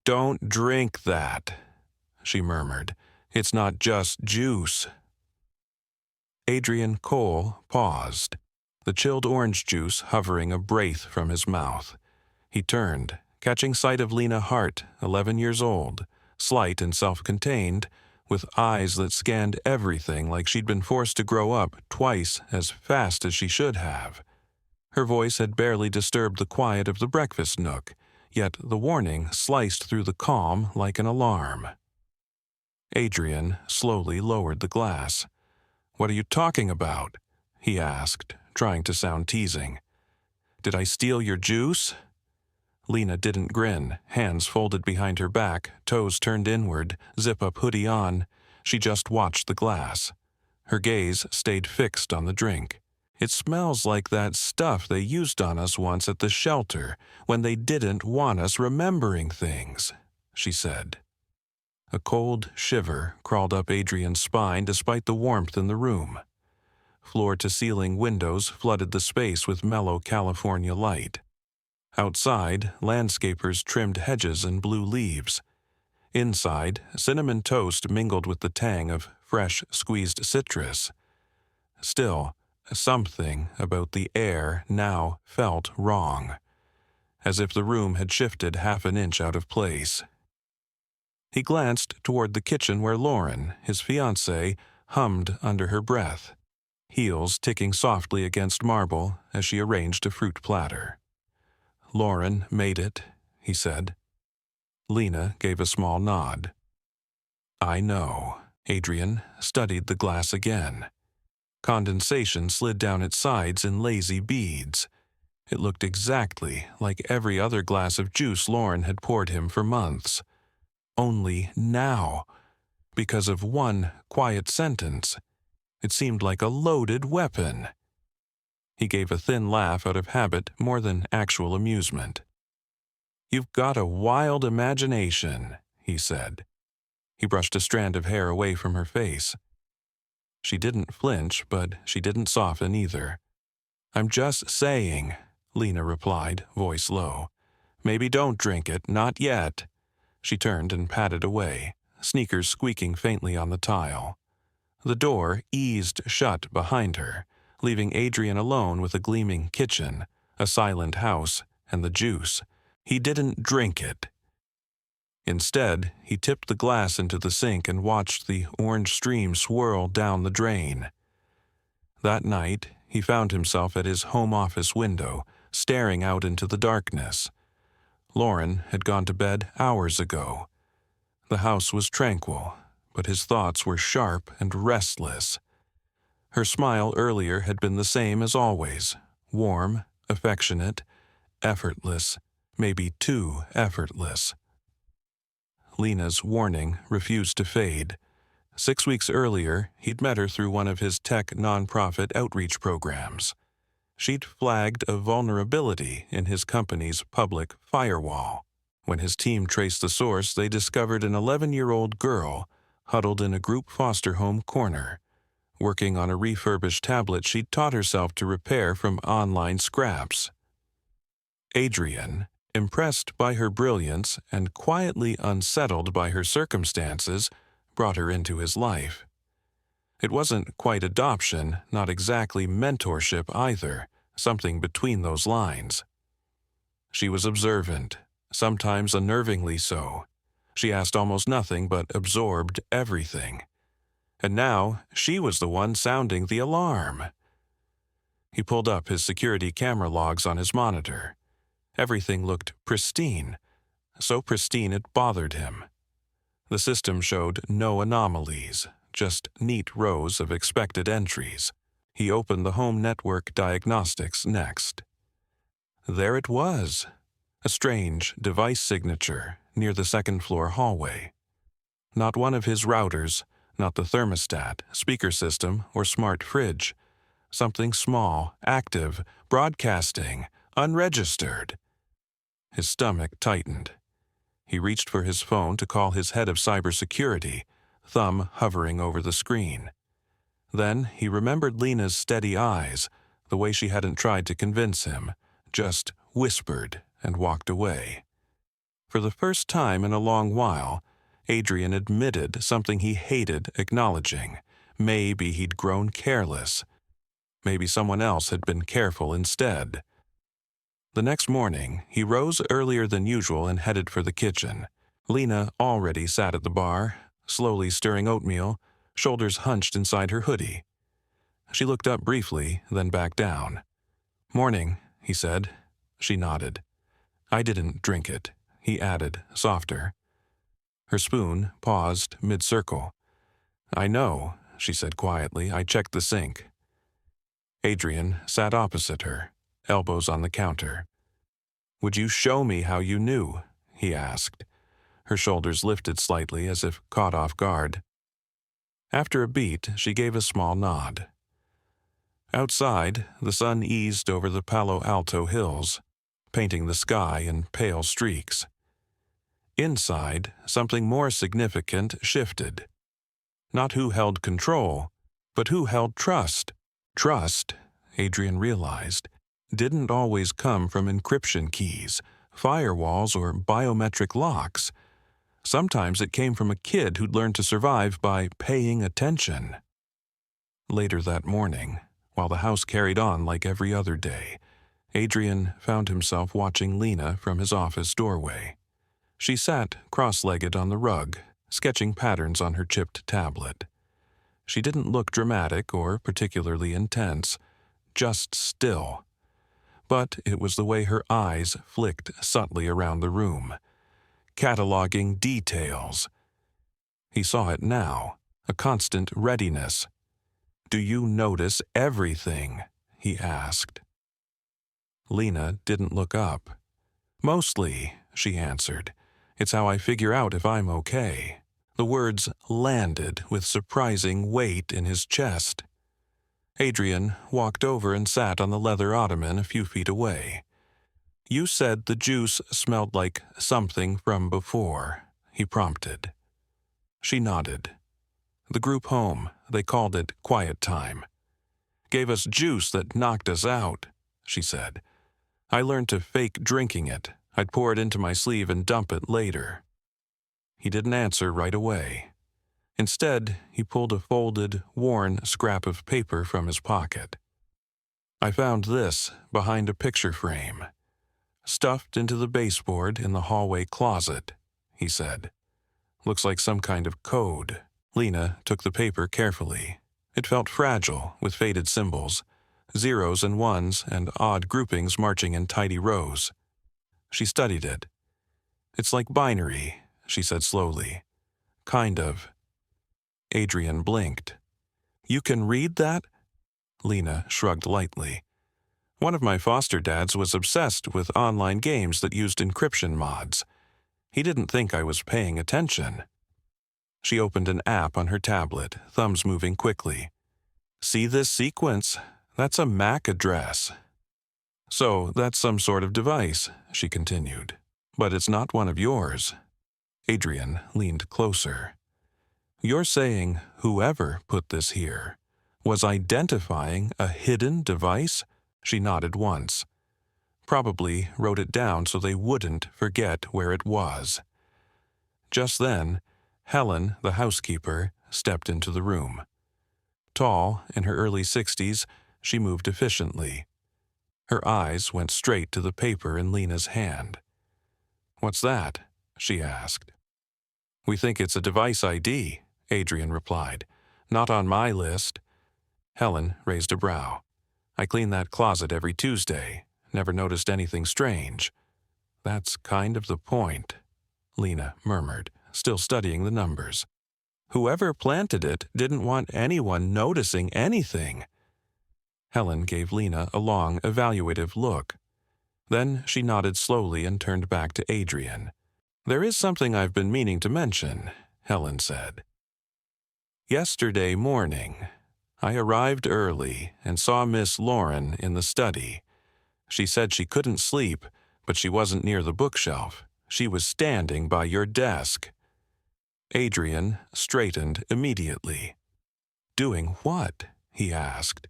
Don't drink that, she murmured. It's not just juice. Adrian Cole paused, the chilled orange juice hovering a breath from his mouth. He turned, catching sight of Lena Hart, 11 years old, slight and self-contained, with eyes that scanned everything like she'd been forced to grow up twice as fast as she should have. Her voice had barely disturbed the quiet of the breakfast nook, yet the warning sliced through the calm like an alarm. Adrian slowly lowered the glass. "What are you talking about?" he asked, trying to sound teasing. "Did I steal your juice?" Lena didn't grin, hands folded behind her back, toes turned inward, zip-up hoodie on. She just watched the glass. Her gaze stayed fixed on the drink. "It smells like that stuff they used on us once at the shelter when they didn't want us remembering things," she said. A cold shiver crawled up Adrian's spine despite the warmth in the room. Floor-to-ceiling windows flooded the space with mellow California light. Outside, landscapers trimmed hedges and blue leaves. Inside, cinnamon toast mingled with the tang of fresh squeezed citrus. Still, something about the air now felt wrong, as if the room had shifted half an inch out of place. He glanced toward the kitchen where Lauren, his fiancée, hummed under her breath, heels ticking softly against marble as she arranged a fruit platter. "Lauren made it," he said. Lena gave a small nod. "I know." Adrian studied the glass again. Condensation slid down its sides in lazy beads. It looked exactly like every other glass of juice Lauren had poured him for months. Only now, because of one quiet sentence, it seemed like a loaded weapon. He gave a thin laugh out of habit more than actual amusement. "You've got a wild imagination," he said. He brushed a strand of hair away from her face. She didn't flinch, but she didn't soften either. "I'm just saying," Lena replied, voice low. "Maybe don't drink it, not yet." She turned and padded away, sneakers squeaking faintly on the tile. The door eased shut behind her, leaving Adrian alone with a gleaming kitchen, a silent house, and the juice. He didn't drink it. Instead, he tipped the glass into the sink and watched the orange stream swirl down the drain. That night, he found himself at his home office window, staring out into the darkness. Lauren had gone to bed hours ago. The house was tranquil, but his thoughts were sharp and restless. Her smile earlier had been the same as always, warm, affectionate, effortless, maybe too effortless. Lena's warning refused to fade. 6 weeks earlier, he'd met her through one of his tech nonprofit outreach programs. She'd flagged a vulnerability in his company's public firewall. When his team traced the source, they discovered an 11-year-old girl huddled in a group foster home corner, working on a refurbished tablet she'd taught herself to repair from online scraps. Adrian, impressed by her brilliance and quietly unsettled by her circumstances, brought her into his life. It wasn't quite adoption, not exactly mentorship either, something between those lines. She was observant, sometimes unnervingly so. She asked almost nothing but absorbed everything. And now she was the one sounding the alarm. He pulled up his security camera logs on his monitor. Everything looked pristine, so pristine it bothered him. The system showed no anomalies, just neat rows of expected entries. He opened the home network diagnostics next. There it was, a strange device signature near the second-floor hallway. Not one of his routers, not the thermostat, speaker system, or smart fridge. Something small, active, broadcasting, unregistered. His stomach tightened. He reached for his phone to call his head of cybersecurity, thumb hovering over the screen. Then he remembered Lena's steady eyes, the way she hadn't tried to convince him, just whispered and walked away. For the first time in a long while, Adrian admitted something he hated acknowledging. Maybe he'd grown careless. Maybe someone else had been careful instead. The next morning, he rose earlier than usual and headed for the kitchen. Lena already sat at the bar, slowly stirring oatmeal, shoulders hunched inside her hoodie. She looked up briefly, then back down. "Morning," he said. She nodded. "I didn't drink it," he added, softer. Her spoon paused mid-circle. "I know," she said quietly. "I checked the sink." Adrian sat opposite her, elbows on the counter. "Would you show me how you knew?" he asked. Her shoulders lifted slightly as if caught off guard. After a beat, she gave a small nod. Outside, the sun eased over the Palo Alto hills, painting the sky in pale streaks. Inside, something more significant shifted. Not who held control, but who held trust. Trust, Adrian realized, didn't always come from encryption keys, firewalls, or biometric locks. Sometimes it came from a kid who'd learned to survive by paying attention. Later that morning, while the house carried on like every other day, Adrian found himself watching Lena from his office doorway. She sat cross-legged on the rug, sketching patterns on her chipped tablet. She didn't look dramatic or particularly intense, just still. But it was the way her eyes flicked subtly around the room, cataloging details. He saw it now, a constant readiness. "Do you notice everything?" he asked. Lena didn't look up. "Mostly," she answered. "It's how I figure out if I'm okay." The words landed with surprising weight in his chest. Adrian walked over and sat on the leather ottoman a few feet away. "You said the juice smelled like something from before," he prompted. She nodded. "The group home, they called it quiet time. Gave us juice that knocked us out," she said. "I learned to fake drinking it. I'd pour it into my sleeve and dump it later." He didn't answer right away. Instead, he pulled a folded, worn scrap of paper from his pocket. "I found this behind a picture frame, stuffed into the baseboard in the hallway closet," he said. "Looks like some kind of code." Lena took the paper carefully. It felt fragile, with faded symbols, zeros and ones and odd groupings marching in tidy rows. She studied it. "It's like binary," she said slowly. "Kind of." Adrian blinked. "You can read that?" Lena shrugged lightly. "One of my foster dads was obsessed with online games that used encryption mods. He didn't think I was paying attention." She opened an app on her tablet, thumbs moving quickly. "See this sequence? That's a MAC address." "So that's some sort of device," she continued. "But it's not one of yours." Adrian leaned closer. "You're saying whoever put this here was identifying a hidden device?" She nodded once. "Probably wrote it down so they wouldn't forget where it was." Just then, Helen, the housekeeper, stepped into the room. Tall, in her early 60s, she moved efficiently. Her eyes went straight to the paper in Lena's hand. "What's that?" she asked. "We think it's a device ID," Adrian replied. "Not on my list." Helen raised a brow. "I clean that closet every Tuesday. Never noticed anything strange." "That's kind of the point," Lena murmured, still studying the numbers. "Whoever planted it didn't want anyone noticing anything." Helen gave Lena a long, evaluative look. Then she nodded slowly and turned back to Adrian. "There is something I've been meaning to mention," Helen said. "Yesterday morning, I arrived early and saw Miss Lauren in the study. She said she couldn't sleep, but she wasn't near the bookshelf. She was standing by your desk." Adrian straightened immediately. "Doing what?" he asked.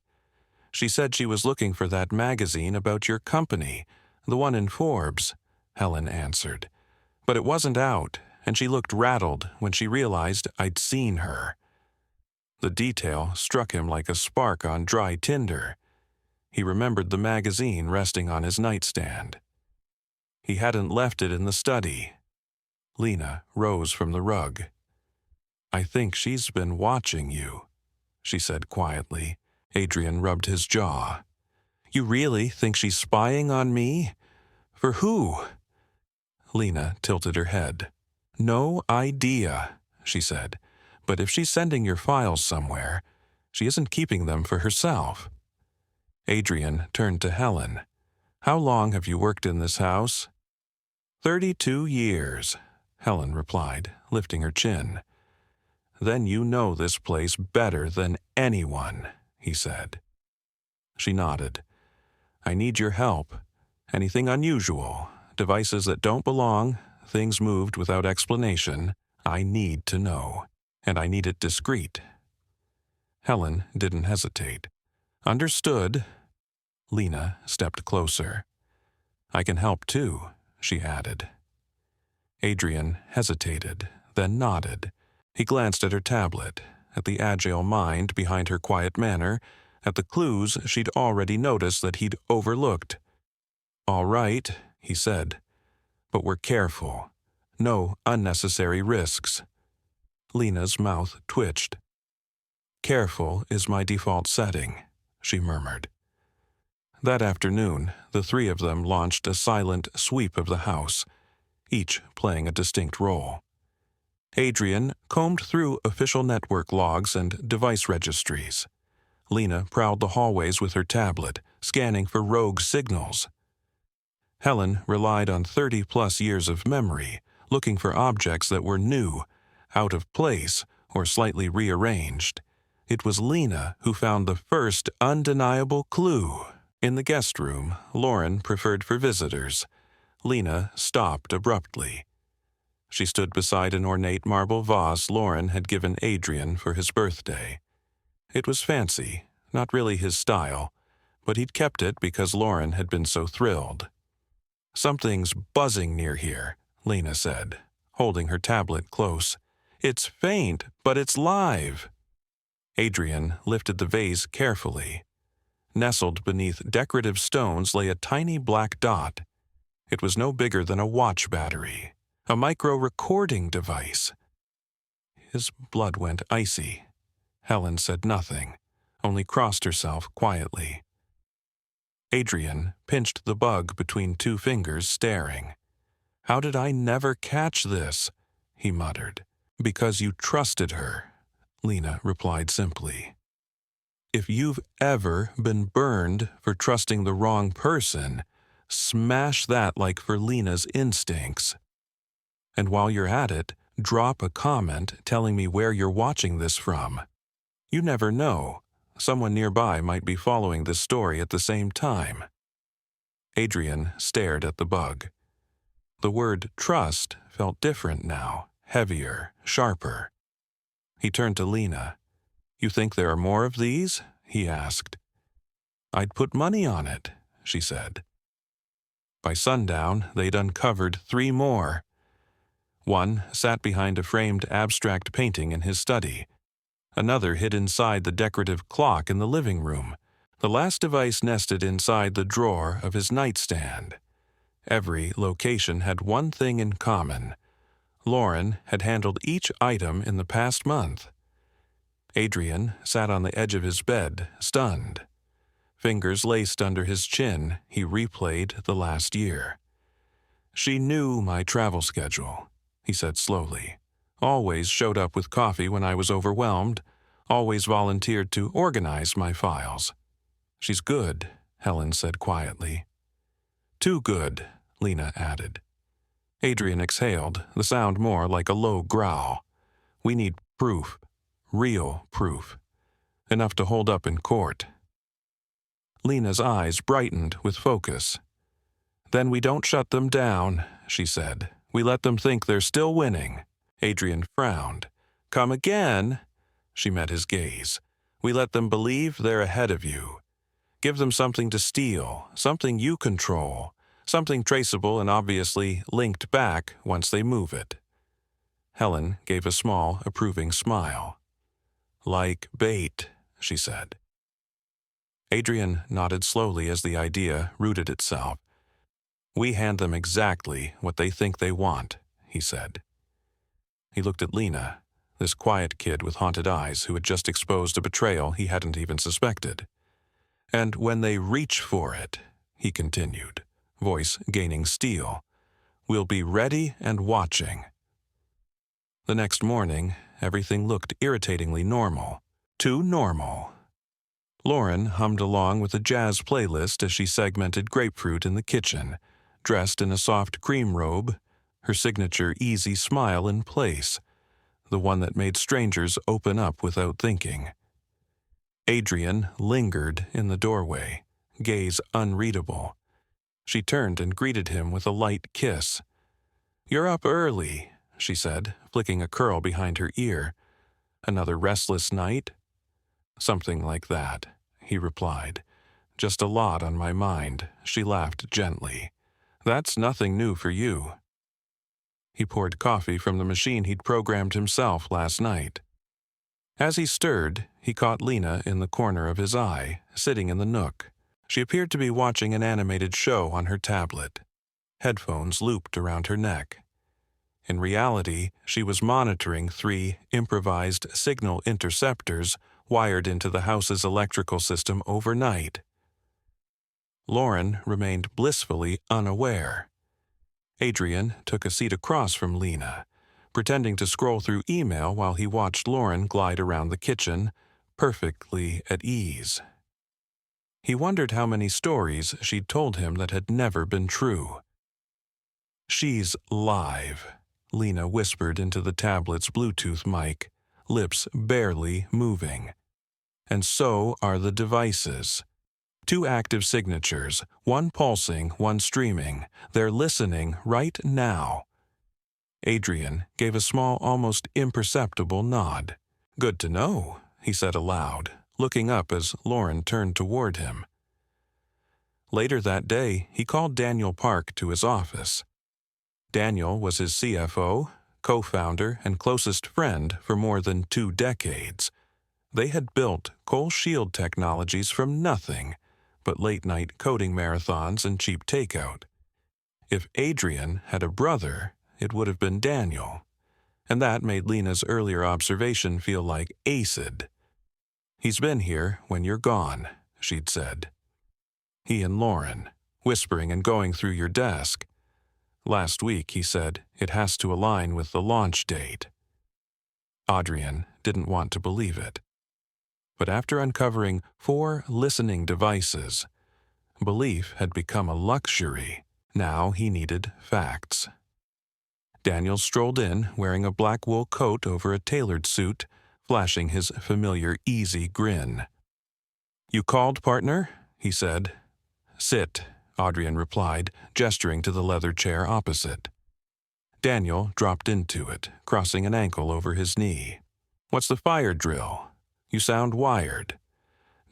"She said she was looking for that magazine about your company, the one in Forbes," Helen answered. But it wasn't out, and she looked rattled when she realized I'd seen her. The detail struck him like a spark on dry tinder. He remembered the magazine resting on his nightstand. He hadn't left it in the study. Lena rose from the rug. "I think she's been watching you," she said quietly. Adrian rubbed his jaw. "You really think she's spying on me? For who?" Lena tilted her head. "No idea," she said. "But if she's sending your files somewhere, she isn't keeping them for herself." Adrian turned to Helen. "How long have you worked in this house?" 32 years, Helen replied, lifting her chin. "Then you know this place better than anyone," he said. She nodded. "I need your help. Anything unusual, devices that don't belong, things moved without explanation, I need to know. And I need it discreet." Helen didn't hesitate. "Understood." Lena stepped closer. "I can help too," she added. Adrian hesitated, then nodded. He glanced at her tablet, at the agile mind behind her quiet manner, at the clues she'd already noticed that he'd overlooked. "All right," he said, "but we're careful. No unnecessary risks." Lena's mouth twitched. "Careful is my default setting," she murmured. That afternoon, the three of them launched a silent sweep of the house, each playing a distinct role. Adrian combed through official network logs and device registries. Lena prowled the hallways with her tablet, scanning for rogue signals. Helen relied on 30-plus years of memory, looking for objects that were new, out of place, or slightly rearranged. It was Lena who found the first undeniable clue. In the guest room, Lauren preferred for visitors. Lena stopped abruptly. She stood beside an ornate marble vase Lauren had given Adrian for his birthday. It was fancy, not really his style, but he'd kept it because Lauren had been so thrilled. "Something's buzzing near here," Lena said, holding her tablet close. "It's faint, but it's live." Adrian lifted the vase carefully. Nestled beneath decorative stones lay a tiny black dot. It was no bigger than a watch battery, a micro-recording device. His blood went icy. Helen said nothing, only crossed herself quietly. Adrian pinched the bug between two fingers, staring. "How did I never catch this?" he muttered. "Because you trusted her," Lena replied simply. "If you've ever been burned for trusting the wrong person, smash that like for Lena's instincts. And while you're at it, drop a comment telling me where you're watching this from. You never know. Someone nearby might be following this story at the same time." Adrian stared at the bug. The word trust felt different now, heavier, sharper. He turned to Lena. "You think there are more of these?" he asked. "I'd put money on it," she said. By sundown, they'd uncovered 3 more. One sat behind a framed abstract painting in his study. Another hid inside the decorative clock in the living room. The last device nested inside the drawer of his nightstand. Every location had one thing in common. Lauren had handled each item in the past month. Adrian sat on the edge of his bed, stunned. Fingers laced under his chin, he replayed the last year. "She knew my travel schedule," he said slowly. "Always showed up with coffee when I was overwhelmed. Always volunteered to organize my files." "She's good," Helen said quietly. "Too good," Lena added. Adrian exhaled, the sound more like a low growl. "We need proof. Real proof. Enough to hold up in court." Lena's eyes brightened with focus. "Then we don't shut them down," she said. "We let them think they're still winning." Adrian frowned. "Come again?" She met his gaze. "We let them believe they're ahead of you. Give them something to steal, something you control, Something traceable and obviously linked back once they move it. Helen gave a small, approving smile. Like bait, she said. Adrian nodded slowly as the idea rooted itself. We hand them exactly what they think they want, he said. He looked at Lena, this quiet kid with haunted eyes who had just exposed a betrayal he hadn't even suspected. And when they reach for it, he continued, voice gaining steel, we'll be ready and watching. The next morning, everything looked irritatingly normal. Too normal. Lauren hummed along with a jazz playlist as she segmented grapefruit in the kitchen, dressed in a soft cream robe, her signature easy smile in place, the one that made strangers open up without thinking. Adrian lingered in the doorway, gaze unreadable. She turned and greeted him with a light kiss. You're up early, she said, flicking a curl behind her ear. Another restless night? Something like that, he replied. Just a lot on my mind, she laughed gently. That's nothing new for you. He poured coffee from the machine he'd programmed himself last night. As he stirred, he caught Lena in the corner of his eye, sitting in the nook. She appeared to be watching an animated show on her tablet, headphones looped around her neck. In reality, she was monitoring 3 improvised signal interceptors wired into the house's electrical system overnight. Lauren remained blissfully unaware. Adrian took a seat across from Lena, pretending to scroll through email while he watched Lauren glide around the kitchen, perfectly at ease. He wondered how many stories she'd told him that had never been true. She's live, Lena whispered into the tablet's Bluetooth mic, lips barely moving. And so are the devices. 2 active signatures, one pulsing, one streaming. They're listening right now. Adrian gave a small, almost imperceptible nod. Good to know, he said aloud, looking up as Lauren turned toward him. Later that day, he called Daniel Park to his office. Daniel was his CFO, co-founder, and closest friend for more than 2 decades. They had built Cole Shield Technologies from nothing but late-night coding marathons and cheap takeout. If Adrian had a brother, it would have been Daniel, and that made Lena's earlier observation feel like acid. He's been here when you're gone, she'd said. He and Lauren, whispering and going through your desk. Last week, he said, it has to align with the launch date. Adrian didn't want to believe it. But after uncovering 4 listening devices, belief had become a luxury. Now he needed facts. Daniel strolled in, wearing a black wool coat over a tailored suit, flashing his familiar easy grin. You called, partner? He said. Sit, Adrian replied, gesturing to the leather chair opposite. Daniel dropped into it, crossing an ankle over his knee. What's the fire drill? You sound wired.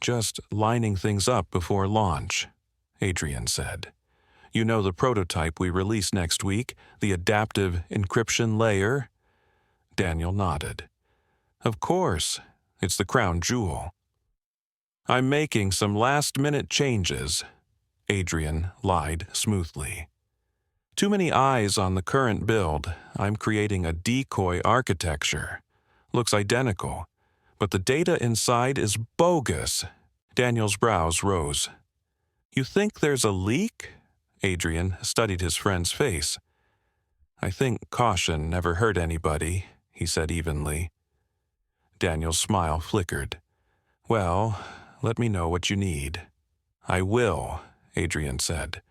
Just lining things up before launch, Adrian said. You know the prototype we release next week, the adaptive encryption layer? Daniel nodded. Of course, it's the crown jewel. I'm making some last-minute changes, Adrian lied smoothly. Too many eyes on the current build. I'm creating a decoy architecture. Looks identical, but the data inside is bogus. Daniel's brows rose. You think there's a leak? Adrian studied his friend's face. I think caution never hurt anybody, he said evenly. Daniel's smile flickered. Well, let me know what you need. I will, Adrian said.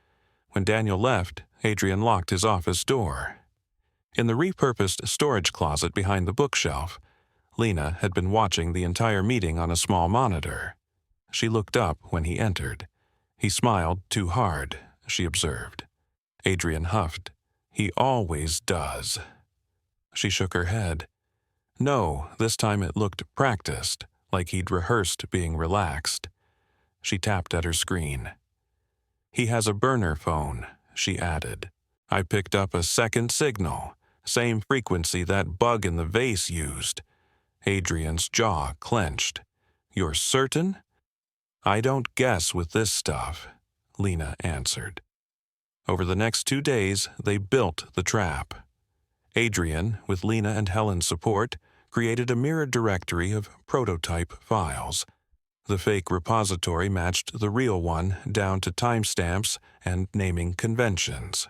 When Daniel left, Adrian locked his office door. In the repurposed storage closet behind the bookshelf, Lena had been watching the entire meeting on a small monitor. She looked up when he entered. He smiled too hard, she observed. Adrian huffed. He always does. She shook her head. No, this time it looked practiced, like he'd rehearsed being relaxed. She tapped at her screen. He has a burner phone, she added. I picked up a second signal, same frequency that bug in the vase used. Adrian's jaw clenched. You're certain? I don't guess with this stuff, Lena answered. Over the next 2 days, they built the trap. Adrian, with Lena and Helen's support, created a mirror directory of prototype files. The fake repository matched the real one down to timestamps and naming conventions.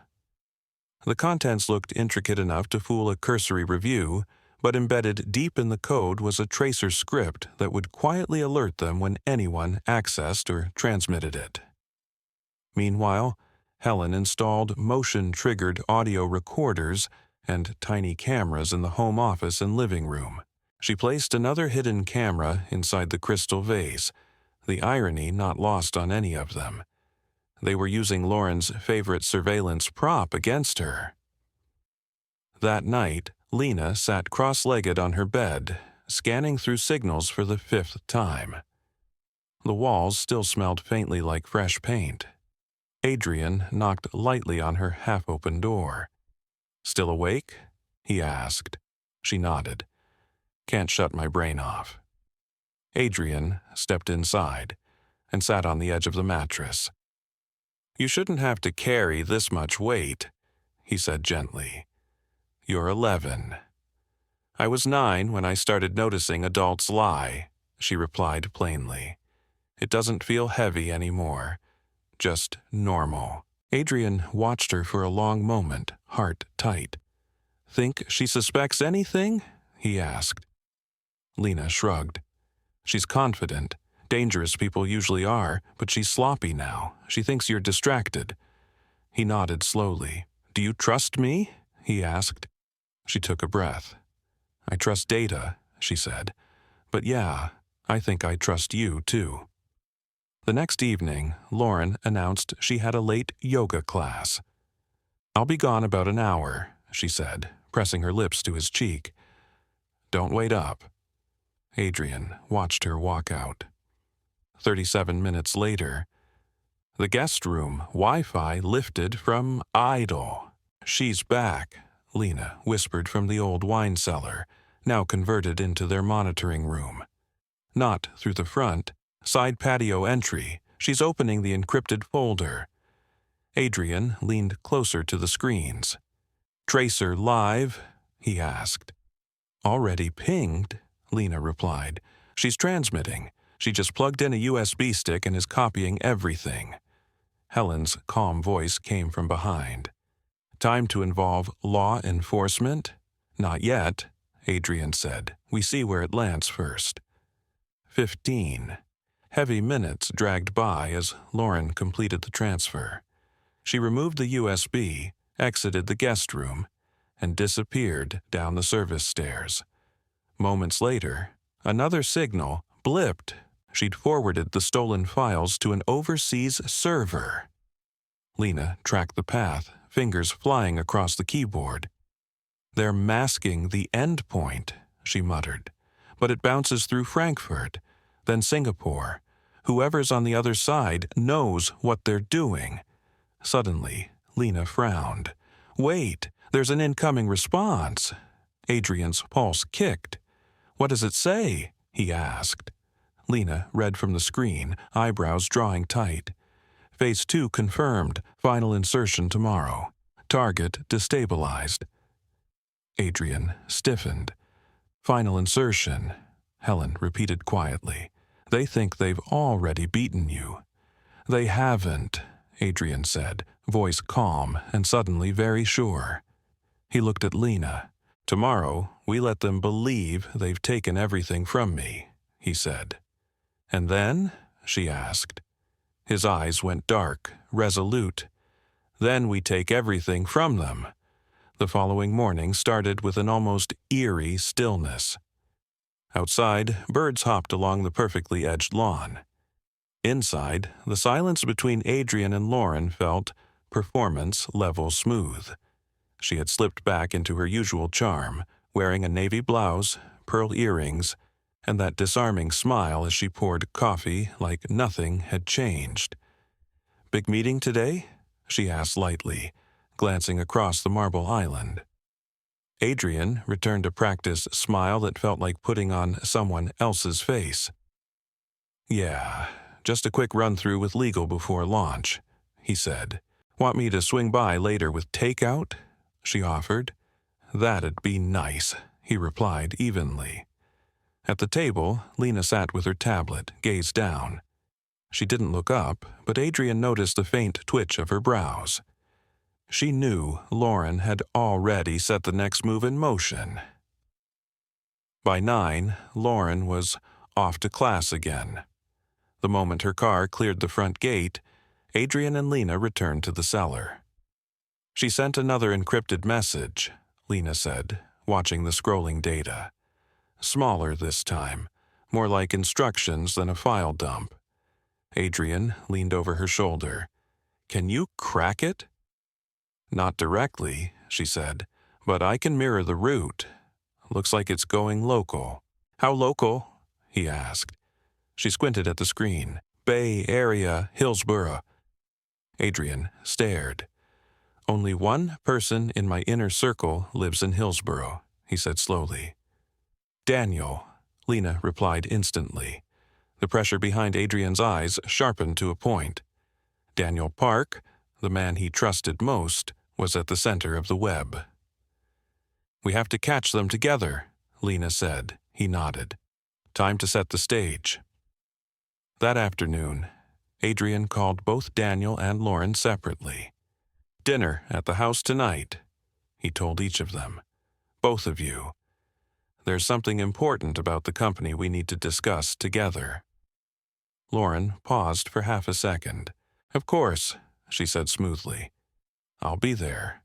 The contents looked intricate enough to fool a cursory review, but embedded deep in the code was a tracer script that would quietly alert them when anyone accessed or transmitted it. Meanwhile, Helen installed motion-triggered audio recorders and tiny cameras in the home office and living room. She placed another hidden camera inside the crystal vase, the irony not lost on any of them. They were using Lauren's favorite surveillance prop against her. That night, Lena sat cross-legged on her bed, scanning through signals for the 5th time. The walls still smelled faintly like fresh paint. Adrian knocked lightly on her half-open door. "Still awake?" he asked. She nodded. "Can't shut my brain off." Adrian stepped inside and sat on the edge of the mattress. "You shouldn't have to carry this much weight," he said gently. "You're 11. "I was 9 when I started noticing adults lie," she replied plainly. "It doesn't feel heavy anymore. Just normal." Adrian watched her for a long moment, heart tight. "Think she suspects anything?" he asked. Lena shrugged. "She's confident. Dangerous people usually are, but she's sloppy now. She thinks you're distracted." He nodded slowly. "Do you trust me?" he asked. She took a breath. "I trust Data," she said. "But yeah, I think I trust you too." The next evening, Lauren announced she had a late yoga class. "I'll be gone about an hour," she said, pressing her lips to his cheek. "Don't wait up." Adrian watched her walk out. 37 minutes later, the guest room Wi-Fi lifted from idle. "She's back," Lena whispered from the old wine cellar, now converted into their monitoring room. "Not through the front. Side patio entry. She's opening the encrypted folder." Adrian leaned closer to the screens. "Tracer live?" he asked. "Already pinged," Lena replied. "She's transmitting. She just plugged in a USB stick and is copying everything." Helen's calm voice came from behind. "Time to involve law enforcement?" "Not yet," Adrian said. "We see where it lands first." 15. Heavy minutes dragged by as Lauren completed the transfer. She removed the USB, exited the guest room, and disappeared down the service stairs. Moments later, another signal blipped. She'd forwarded the stolen files to an overseas server. Lena tracked the path, fingers flying across the keyboard. "They're masking the endpoint," she muttered. "But it bounces through Frankfurt, then Singapore. Whoever's on the other side knows what they're doing." Suddenly, Lena frowned. "Wait, there's an incoming response." Adrian's pulse kicked. "What does it say?" he asked. Lena read from the screen, eyebrows drawing tight. "Phase 2 confirmed. Final insertion tomorrow. Target destabilized." Adrian stiffened. "Final insertion," Helen repeated quietly. "They think they've already beaten you." "They haven't," Adrian said, voice calm and suddenly very sure. He looked at Lena. "Tomorrow, we let them believe they've taken everything from me," he said. "And then?" she asked. His eyes went dark, resolute. "Then we take everything from them." The following morning started with an almost eerie stillness. Outside, birds hopped along the perfectly edged lawn. Inside, the silence between Adrian and Lauren felt performance level smooth. She had slipped back into her usual charm, wearing a navy blouse, pearl earrings, and that disarming smile as she poured coffee like nothing had changed. "Big meeting today?" she asked lightly, glancing across the marble island. Adrian returned a practiced smile that felt like putting on someone else's face. "Yeah, just a quick run-through with legal before launch," he said. "Want me to swing by later with takeout?" she offered. "That'd be nice," he replied evenly. At the table, Lena sat with her tablet, gaze down. She didn't look up, but Adrian noticed the faint twitch of her brows. She knew Lauren had already set the next move in motion. By 9, Lauren was off to class again. The moment her car cleared the front gate, Adrian and Lena returned to the cellar. "She sent another encrypted message," Lena said, watching the scrolling data. "Smaller this time, more like instructions than a file dump." Adrian leaned over her shoulder. "Can you crack it?" "Not directly," she said, "but I can mirror the route. Looks like it's going local." "How local?" he asked. She squinted at the screen. "Bay Area, Hillsborough." Adrian stared. "Only one person in my inner circle lives in Hillsborough," he said slowly. "Daniel," Lena replied instantly. The pressure behind Adrian's eyes sharpened to a point. Daniel Park, the man he trusted most, was at the center of the web. "We have to catch them together," Lena said. He nodded. "Time to set the stage." That afternoon, Adrian called both Daniel and Lauren separately. "Dinner at the house tonight," he told each of them. "Both of you. There's something important about the company we need to discuss together." Lauren paused for half a second. "Of course," she said smoothly. "I'll be there."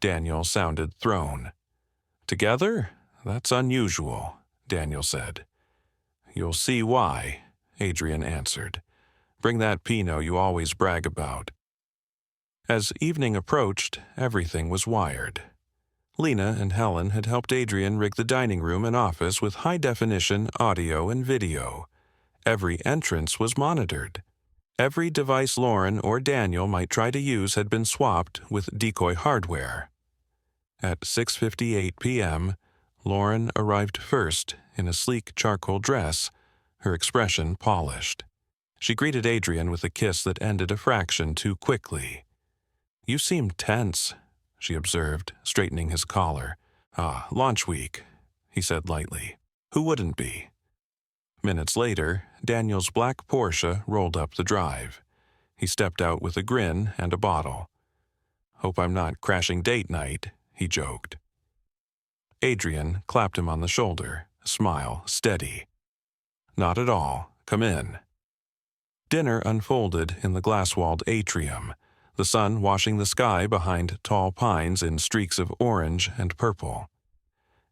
Daniel sounded thrown. "Together? That's unusual," Daniel said. "You'll see why," Adrian answered. "Bring that Pinot you always brag about." As evening approached, everything was wired. Lena and Helen had helped Adrian rig the dining room and office with high-definition audio and video. Every entrance was monitored. Every device Lauren or Daniel might try to use had been swapped with decoy hardware. At 6:58 p.m., Lauren arrived first in a sleek charcoal dress, her expression polished. She greeted Adrian with a kiss that ended a fraction too quickly. "You seem tense," she observed, straightening his collar. Launch week," he said lightly. "Who wouldn't be?" Minutes later, Daniel's black Porsche rolled up the drive. He stepped out with a grin and a bottle. "Hope I'm not crashing date night," he joked. Adrian clapped him on the shoulder, smile steady. "Not at all. Come in." Dinner unfolded in the glass-walled atrium, the sun washing the sky behind tall pines in streaks of orange and purple.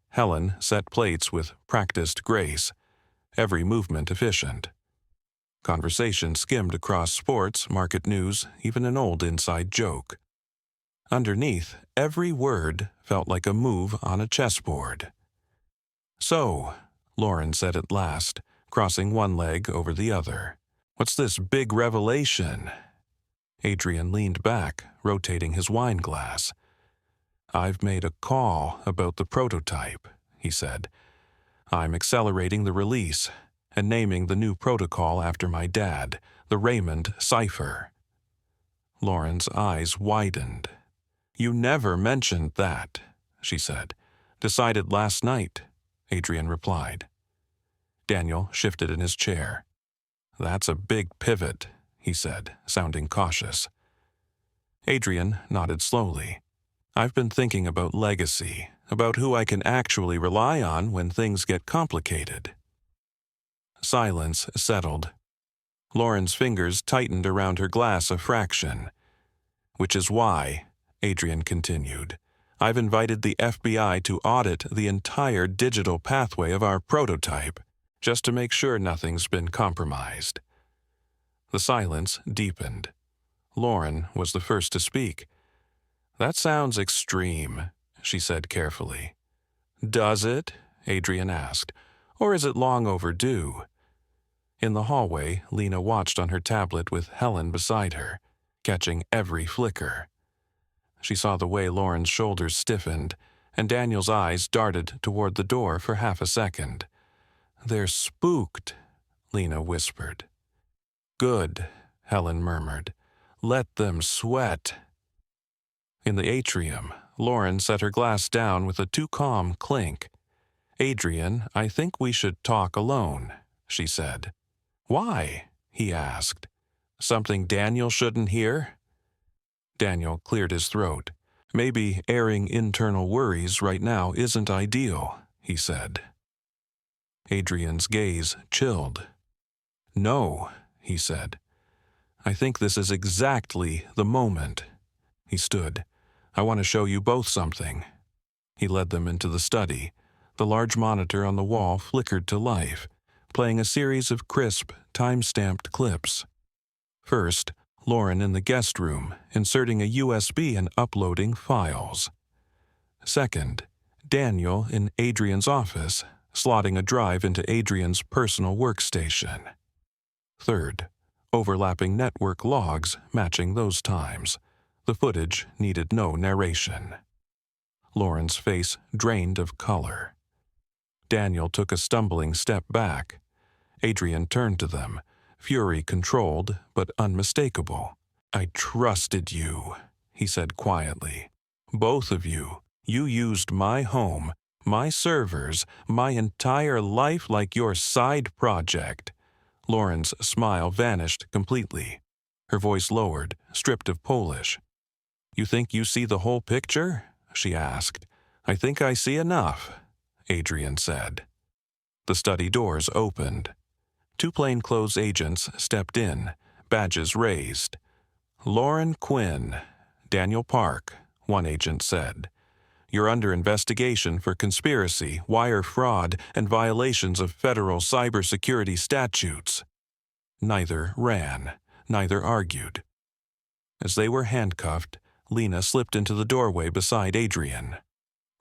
Helen set plates with practiced grace, every movement efficient. Conversation skimmed across sports, market news, even an old inside joke. Underneath, every word felt like a move on a chessboard. "So," Lauren said at last, crossing one leg over the other, "what's this big revelation?" Adrian leaned back, rotating his wine glass. "I've made a call about the prototype," he said. "I'm accelerating the release and naming the new protocol after my dad, the Raymond cipher." Lauren's eyes widened. "You never mentioned that," she said. "Decided last night," Adrian replied. Daniel shifted in his chair. "That's a big pivot," he said, sounding cautious. Adrian nodded slowly. "I've been thinking about legacy, about who I can actually rely on when things get complicated." Silence settled. Lauren's fingers tightened around her glass a fraction. "Which is why," Adrian continued, "I've invited the FBI to audit the entire digital pathway of our prototype, just to make sure nothing's been compromised." The silence deepened. Lauren was the first to speak. "That sounds extreme," she said carefully. "Does it?" Adrian asked. "Or is it long overdue?" In the hallway, Lena watched on her tablet with Helen beside her. catching every flicker. She saw the way Lauren's shoulders stiffened, and Daniel's eyes darted toward the door for half a second. "They're spooked," Lena whispered. "Good," Helen murmured. "Let them sweat." In the atrium, Lauren set her glass down with a too calm clink. "Adrian, I think we should talk alone," she said. "Why?" he asked. "Something Daniel shouldn't hear?" Daniel cleared his throat. "Maybe airing internal worries right now isn't ideal," he said. Adrian's gaze chilled. "No," he said. "I think this is exactly the moment." He stood. "I want to show you both something." He led them into the study. The large monitor on the wall flickered to life, playing a series of crisp, time-stamped clips. First, Lauren in the guest room, inserting a USB and uploading files. Second, Daniel in Adrian's office, slotting a drive into Adrian's personal workstation. Third, overlapping network logs matching those times. The footage needed no narration. Lauren's face drained of color. Daniel took a stumbling step back. Adrian turned to them, fury controlled but unmistakable. "I trusted you," he said quietly. "Both of you. You used my home, my servers, my entire life like your side project." Lauren's smile vanished completely. Her voice lowered, stripped of Polish. "You think you see the whole picture?" she asked. "I think I see enough," Adrian said. The study doors opened. Two plainclothes agents stepped in, badges raised. "Lauren Quinn, Daniel Park," one agent said. "You're under investigation for conspiracy, wire fraud, and violations of federal cybersecurity statutes." Neither ran, neither argued. As they were handcuffed, Lena slipped into the doorway beside Adrian.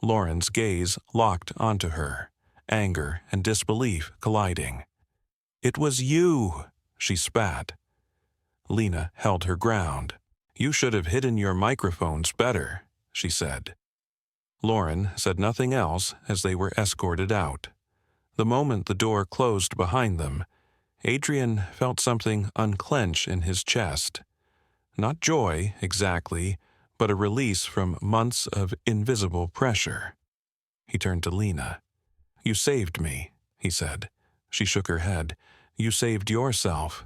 Lauren's gaze locked onto her, anger and disbelief colliding. "It was you," she spat. Lena held her ground. "You should have hidden your microphones better," she said. Lauren said nothing else as they were escorted out. The moment the door closed behind them, Adrian felt something unclench in his chest. Not joy, exactly, but a release from months of invisible pressure. He turned to Lena. "You saved me," he said. She shook her head. "You saved yourself,"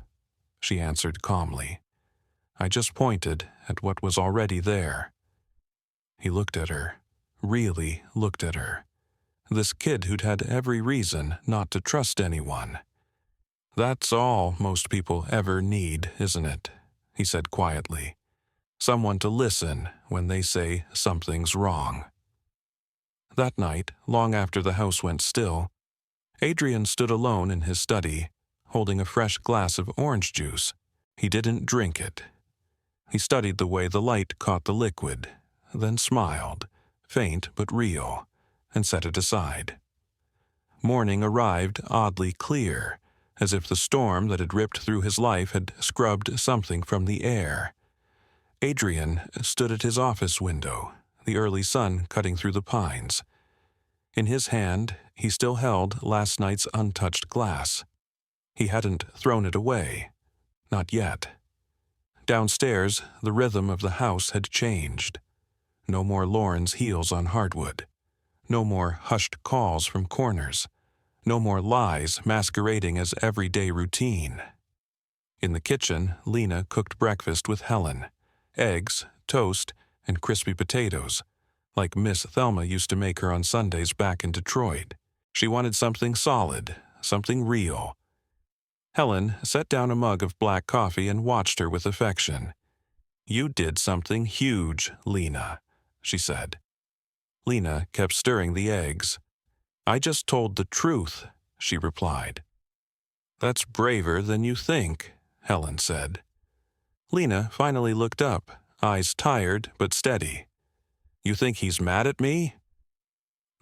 she answered calmly. "I just pointed at what was already there." He looked at her, really looked at her. This kid who'd had every reason not to trust anyone. "That's all most people ever need, isn't it?" he said quietly. "Someone to listen when they say something's wrong." That night, long after the house went still, Adrian stood alone in his study, holding a fresh glass of orange juice. He didn't drink it. He studied the way the light caught the liquid, then smiled, faint but real, and set it aside. Morning arrived oddly clear, as if the storm that had ripped through his life had scrubbed something from the air. Adrian stood at his office window, the early sun cutting through the pines. In his hand, he still held last night's untouched glass. He hadn't thrown it away. Not yet. Downstairs, the rhythm of the house had changed. No more Lauren's heels on hardwood. No more hushed calls from corners. No more lies masquerading as everyday routine. In the kitchen, Lena cooked breakfast with Helen. Eggs, toast, and crispy potatoes, like Miss Thelma used to make her on Sundays back in Detroit. She wanted something solid, something real. Helen set down a mug of black coffee and watched her with affection. "You did something huge, Lena," she said. Lena kept stirring the eggs. "I just told the truth," she replied. "That's braver than you think," Helen said. Lena finally looked up, eyes tired but steady. "You think he's mad at me?"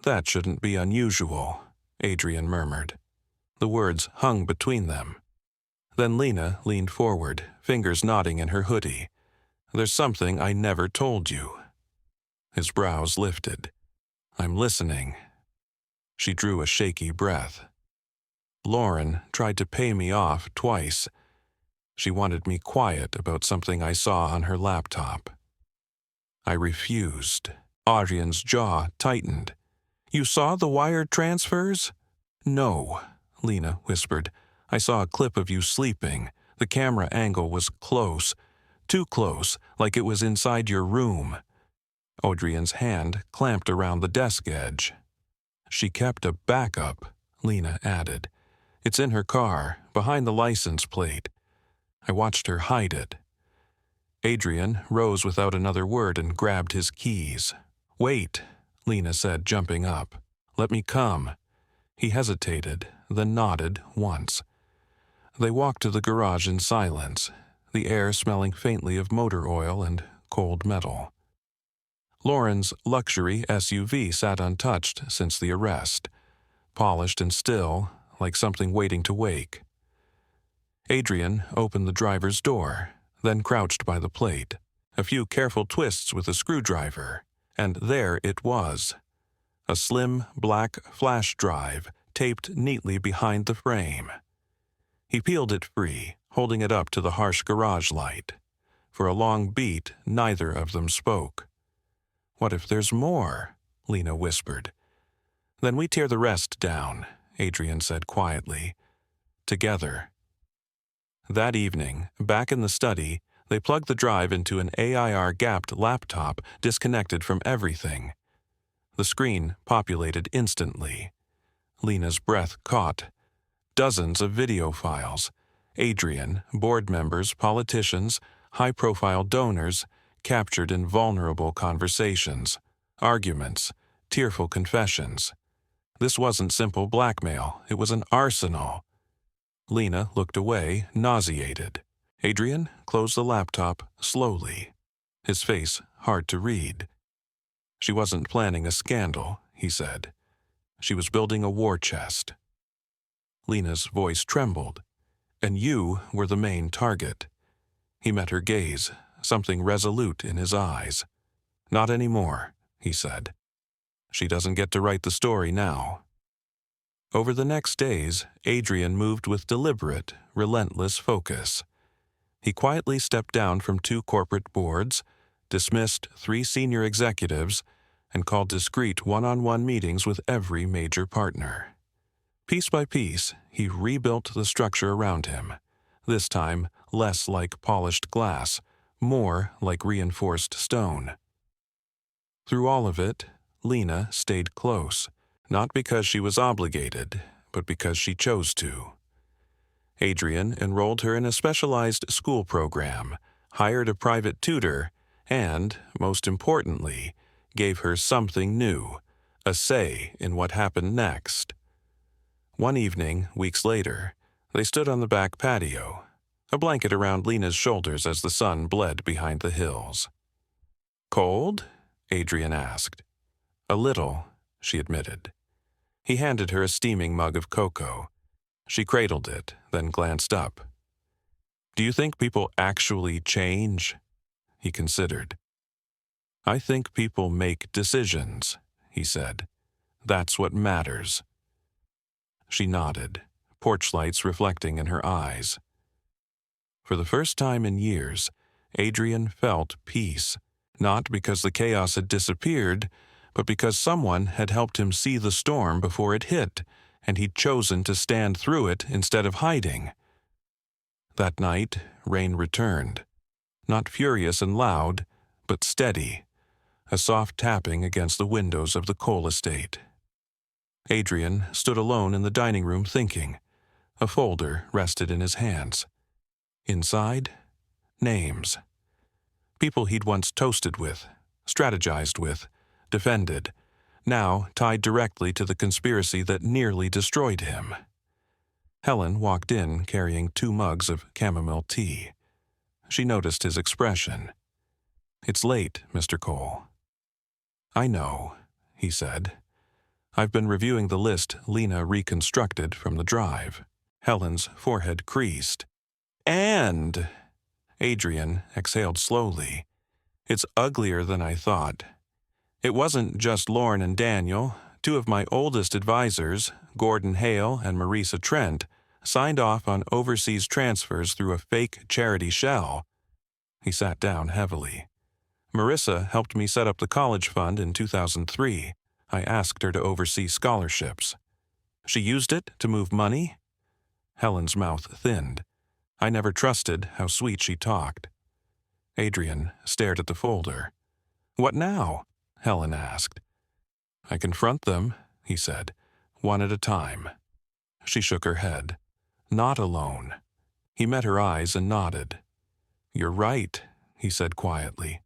"That shouldn't be unusual," Adrian murmured. The words hung between them. Then Lena leaned forward, fingers knotting in her hoodie. There's something I never told you." His brows lifted. "I'm listening." She drew a shaky breath. "Lauren tried to pay me off twice. She wanted me quiet about something I saw on her laptop. I refused." Adrian's jaw tightened. "You saw the wire transfers?" "No," Lena whispered. "I saw a clip of you sleeping. The camera angle was close. Too close, like it was inside your room." Adrian's hand clamped around the desk edge. "She kept a backup," Lena added. "It's in her car, behind the license plate. I watched her hide it." Adrian rose without another word and grabbed his keys. "Wait," Lena said, jumping up. "Let me come." He hesitated, then nodded once. They walked to the garage in silence, the air smelling faintly of motor oil and cold metal. Lauren's luxury SUV sat untouched since the arrest, polished and still, like something waiting to wake. Adrian opened the driver's door, then crouched by the plate. A few careful twists with a screwdriver, and there it was. A slim, black flash drive taped neatly behind the frame. He peeled it free, holding it up to the harsh garage light. For a long beat, neither of them spoke. "What if there's more?" Lena whispered. "Then we tear the rest down," Adrian said quietly. "Together." That evening, back in the study, they plugged the drive into an AIR-gapped laptop disconnected from everything. The screen populated instantly. Lena's breath caught. Dozens of video files. Adrian, board members, politicians, high-profile donors, captured in vulnerable conversations, arguments, tearful confessions. This wasn't simple blackmail. It was an arsenal. Lena looked away, nauseated. Adrian closed the laptop slowly, his face hard to read. "She wasn't planning a scandal," he said. "She was building a war chest." Lena's voice trembled. "And you were the main target." He met her gaze, something resolute in his eyes. "Not anymore," he said. "She doesn't get to write the story now." Over the next days, Adrian moved with deliberate, relentless focus. He quietly stepped down from 2 corporate boards, dismissed 3 senior executives, and called discreet one-on-one meetings with every major partner. Piece by piece, he rebuilt the structure around him, this time less like polished glass, more like reinforced stone. Through all of it, Lena stayed close, not because she was obligated, but because she chose to. Adrian enrolled her in a specialized school program, hired a private tutor, and, most importantly, gave her something new, a say in what happened next. One evening, weeks later, they stood on the back patio, a blanket around Lena's shoulders as the sun bled behind the hills. "Cold?" Adrian asked. "A little," she admitted. He handed her a steaming mug of cocoa. She cradled it, then glanced up. "Do you think people actually change?" He considered. "I think people make decisions," he said. "That's what matters." She nodded, porch lights reflecting in her eyes. For the first time in years, Adrian felt peace, not because the chaos had disappeared, but because someone had helped him see the storm before it hit, and he'd chosen to stand through it instead of hiding. That night, rain returned, not furious and loud, but steady, a soft tapping against the windows of the Cole estate. Adrian stood alone in the dining room thinking. A folder rested in his hands. Inside, names. People he'd once toasted with, strategized with, defended, now tied directly to the conspiracy that nearly destroyed him. Helen walked in carrying 2 mugs of chamomile tea. She noticed his expression. "It's late, Mr. Cole." "I know," he said. "I've been reviewing the list Lena reconstructed from the drive." Helen's forehead creased. "And," Adrian exhaled slowly. It's uglier than I thought. It wasn't just Lauren and Daniel. Two of my oldest advisors, Gordon Hale and Marisa Trent, signed off on overseas transfers through a fake charity shell. He sat down heavily. Marissa helped me set up the college fund in 2003. I asked her to oversee scholarships. She used it to move money? Helen's mouth thinned. I never trusted how sweet she talked. Adrian stared at the folder. What now? Helen asked. I confront them, he said, one at a time. She shook her head. Not alone. He met her eyes and nodded. You're right, he said quietly.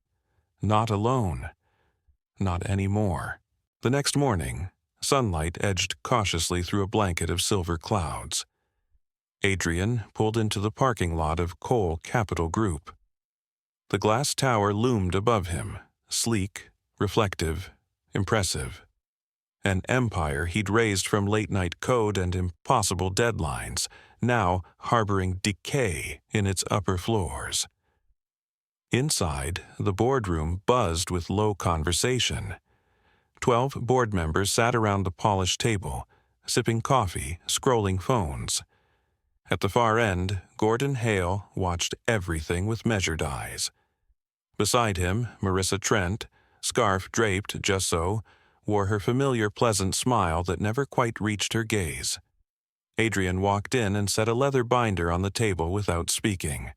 Not alone. Not anymore. The next morning, sunlight edged cautiously through a blanket of silver clouds. Adrian pulled into the parking lot of Cole Capital Group. The glass tower loomed above him, sleek, reflective, impressive. An empire he'd raised from late-night code and impossible deadlines, now harboring decay in its upper floors. Inside, the boardroom buzzed with low conversation. 12 board members sat around the polished table, sipping coffee, scrolling phones. At the far end, Gordon Hale watched everything with measured eyes. Beside him, Marisa Trent, scarf draped just so, wore her familiar pleasant smile that never quite reached her gaze. Adrian walked in and set a leather binder on the table without speaking.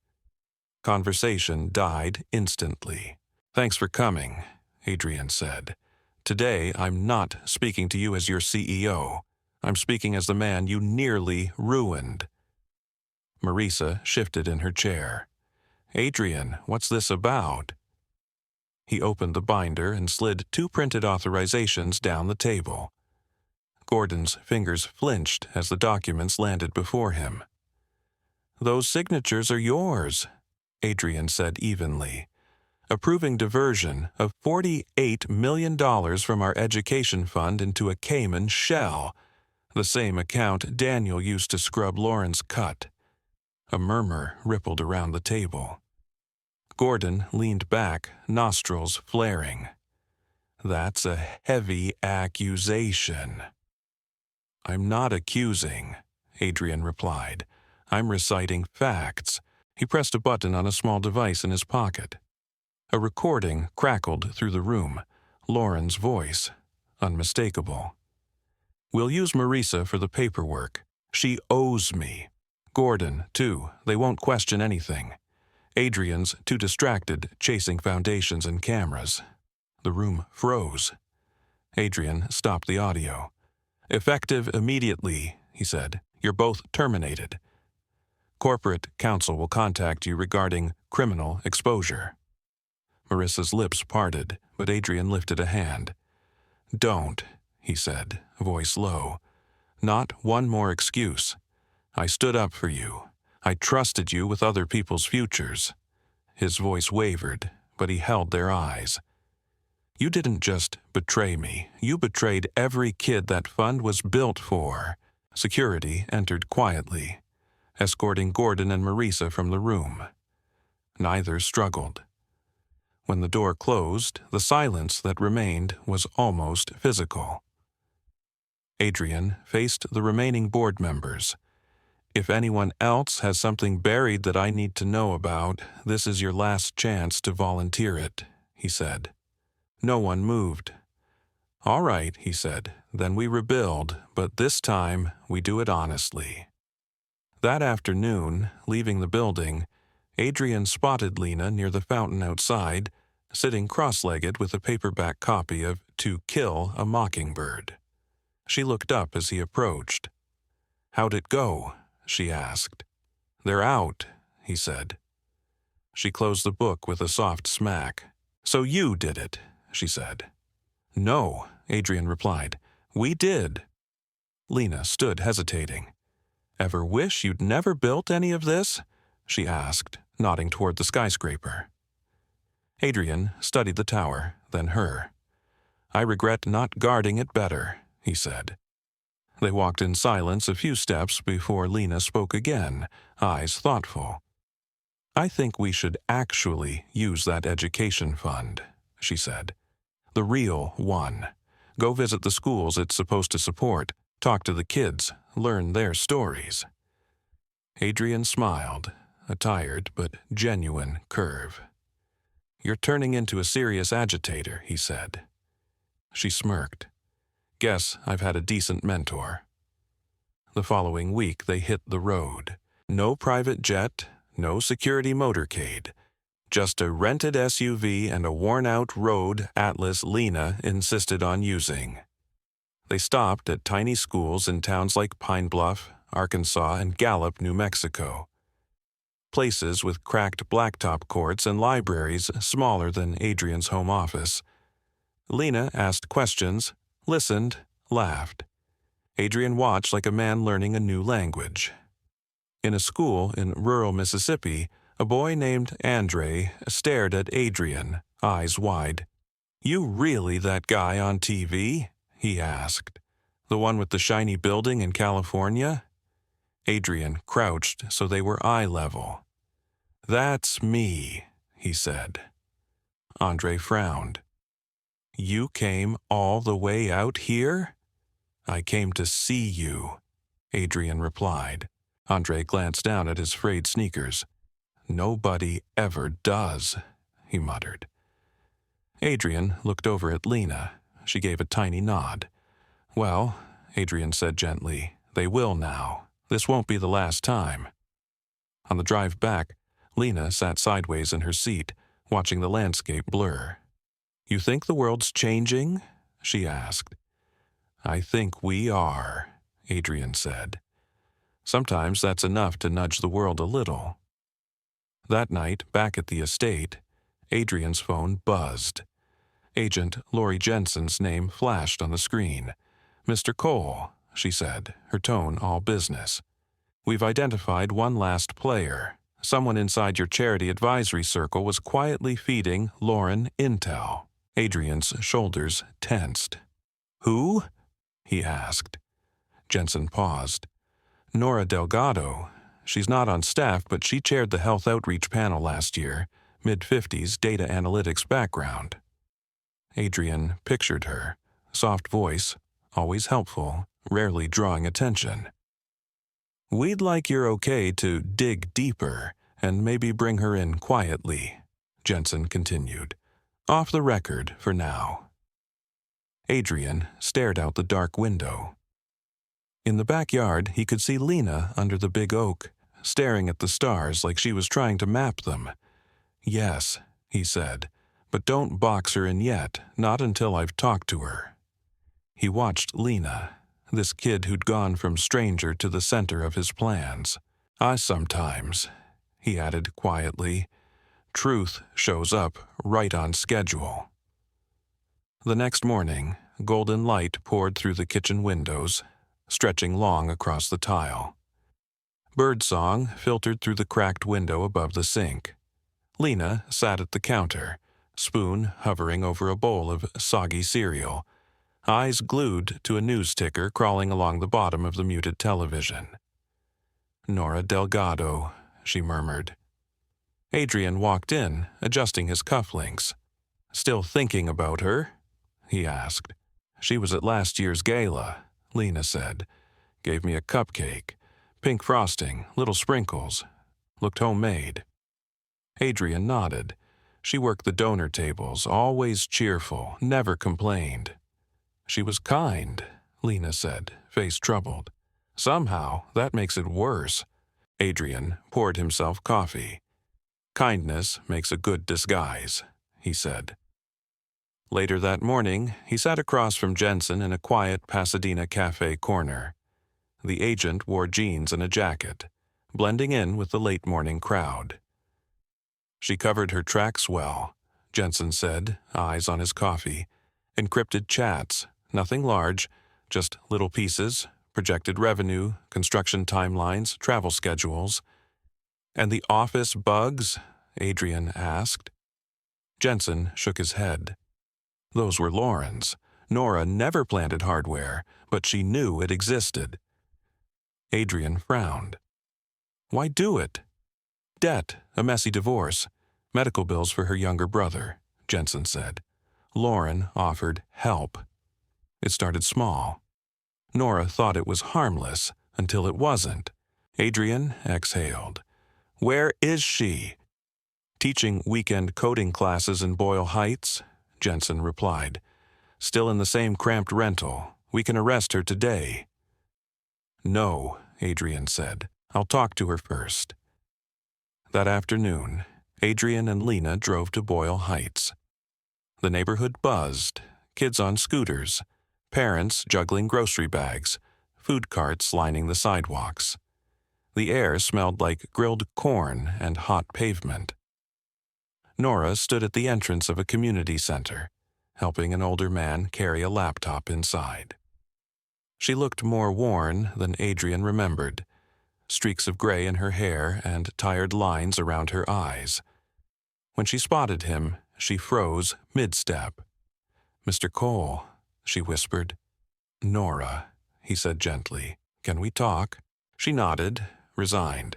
Conversation died instantly. Thanks for coming, Adrian said. Today, I'm not speaking to you as your CEO. I'm speaking as the man you nearly ruined. Marisa shifted in her chair. Adrian, what's this about? He opened the binder and slid 2 printed authorizations down the table. Gordon's fingers flinched as the documents landed before him. Those signatures are yours, Adrian said evenly, approving diversion of $48 million from our education fund into a Cayman shell, the same account Daniel used to scrub Lauren's cut. A murmur rippled around the table. Gordon leaned back, nostrils flaring. That's a heavy accusation. I'm not accusing, Adrian replied. I'm reciting facts. He pressed a button on a small device in his pocket. A recording crackled through the room, Lauren's voice, unmistakable. We'll use Marisa for the paperwork. She owes me. Gordon, too. They won't question anything. Adrian's too distracted, chasing foundations and cameras. The room froze. Adrian stopped the audio. Effective immediately, he said. You're both terminated. Corporate counsel will contact you regarding criminal exposure. Marissa's lips parted, but Adrian lifted a hand. Don't, he said, voice low. Not one more excuse. I stood up for you. I trusted you with other people's futures. His voice wavered, but he held their eyes. You didn't just betray me. You betrayed every kid that fund was built for. Security entered quietly, escorting Gordon and Marisa from the room. Neither struggled. When the door closed, the silence that remained was almost physical. Adrian faced the remaining board members. If anyone else has something buried that I need to know about, this is your last chance to volunteer it, he said. No one moved. All right, he said, then we rebuild, but this time we do it honestly. That afternoon, leaving the building, Adrian spotted Lena near the fountain outside, sitting cross-legged with a paperback copy of To Kill a Mockingbird. She looked up as he approached. How'd it go? She asked. They're out, he said. She closed the book with a soft smack. So you did it, she said. No, Adrian replied. We did. Lena stood hesitating. Ever wish you'd never built any of this? She asked, nodding toward the skyscraper. Adrian studied the tower, then her. I regret not guarding it better, he said. They walked in silence a few steps before Lena spoke again, eyes thoughtful. I think we should actually use that education fund, she said. The real one. Go visit the schools it's supposed to support, talk to the kids, learn their stories. Adrian smiled, a tired but genuine curve. You're turning into a serious agitator, he said. She smirked. Guess I've had a decent mentor. The following week they hit the road. No private jet, no security motorcade. Just a rented SUV and a worn-out road Atlas Lena insisted on using. They stopped at tiny schools in towns like Pine Bluff, Arkansas, and Gallup, New Mexico. Places with cracked blacktop courts and libraries smaller than Adrian's home office. Lena asked questions, listened, laughed. Adrian watched like a man learning a new language. In a school in rural Mississippi, a boy named Andre stared at Adrian, eyes wide. "You really that guy on TV?" he asked. "The one with the shiny building in California?" Adrian crouched so they were eye level. "That's me," he said. Andre frowned. "You came all the way out here?" "I came to see you," Adrian replied. Andre glanced down at his frayed sneakers. "Nobody ever does," he muttered. Adrian looked over at Lena. She gave a tiny nod. "Well," Adrian said gently, "they will now. This won't be the last time." On the drive back, Lena sat sideways in her seat, watching the landscape blur. "You think the world's changing?" she asked. "I think we are," Adrian said. "Sometimes that's enough to nudge the world a little." That night, back at the estate, Adrian's phone buzzed. Agent Lori Jensen's name flashed on the screen. "Mr. Cole," she said, her tone all business. "We've identified one last player. Someone inside your charity advisory circle was quietly feeding Lauren intel." Adrian's shoulders tensed. "Who?" he asked. Jensen paused. "Nora Delgado. She's not on staff, but she chaired the health outreach panel last year, mid-50s data analytics background." Adrian pictured her, soft voice, always helpful, rarely drawing attention. "We'd like your okay to dig deeper and maybe bring her in quietly," Jensen continued. "Off the record for now." Adrian stared out the dark window. In the backyard, he could see Lena under the big oak, staring at the stars like she was trying to map them. "Yes," he said, "but don't box her in yet, not until I've talked to her." He watched Lena, this kid who'd gone from stranger to the center of his plans. "I sometimes," he added quietly, "truth shows up right on schedule." The next morning, golden light poured through the kitchen windows, stretching long across the tile. Birdsong filtered through the cracked window above the sink. Lena sat at the counter, spoon hovering over a bowl of soggy cereal, eyes glued to a news ticker crawling along the bottom of the muted television. "Nora Delgado," she murmured. Adrian walked in, adjusting his cufflinks. "Still thinking about her?" he asked. "She was at last year's gala," Lena said. "Gave me a cupcake. Pink frosting, little sprinkles. Looked homemade." Adrian nodded. She worked the donor tables, always cheerful, never complained. "She was kind," Lena said, face troubled. "Somehow, that makes it worse." Adrian poured himself coffee. "Kindness makes a good disguise," he said. Later that morning, he sat across from Jensen in a quiet Pasadena cafe corner. The agent wore jeans and a jacket, blending in with the late-morning crowd. "She covered her tracks well," Jensen said, eyes on his coffee. "Encrypted chats, nothing large, just little pieces, projected revenue, construction timelines, travel schedules." "And the office bugs?" Adrian asked. Jensen shook his head. "Those were Lauren's. Nora never planted hardware, but she knew it existed." Adrian frowned. "Why do it?" debt, a messy divorce, medical bills for her younger brother, Jensen said. Lauren offered help. It started small. Nora thought it was harmless until it wasn't. Adrian exhaled. Where is she? Teaching weekend coding classes in Boyle Heights, Jensen replied. Still in the same cramped rental. We can arrest her today. No, Adrian said. I'll talk to her first. That afternoon, Adrian and Lena drove to Boyle Heights. The neighborhood buzzed, kids on scooters, parents juggling grocery bags, food carts lining the sidewalks. The air smelled like grilled corn and hot pavement. Nora stood at the entrance of a community center, helping an older man carry a laptop inside. She looked more worn than Adrian remembered, streaks of gray in her hair and tired lines around her eyes. When she spotted him, she froze mid-step. Mr. Cole, she whispered. Nora, he said gently, can we talk? She nodded, resigned.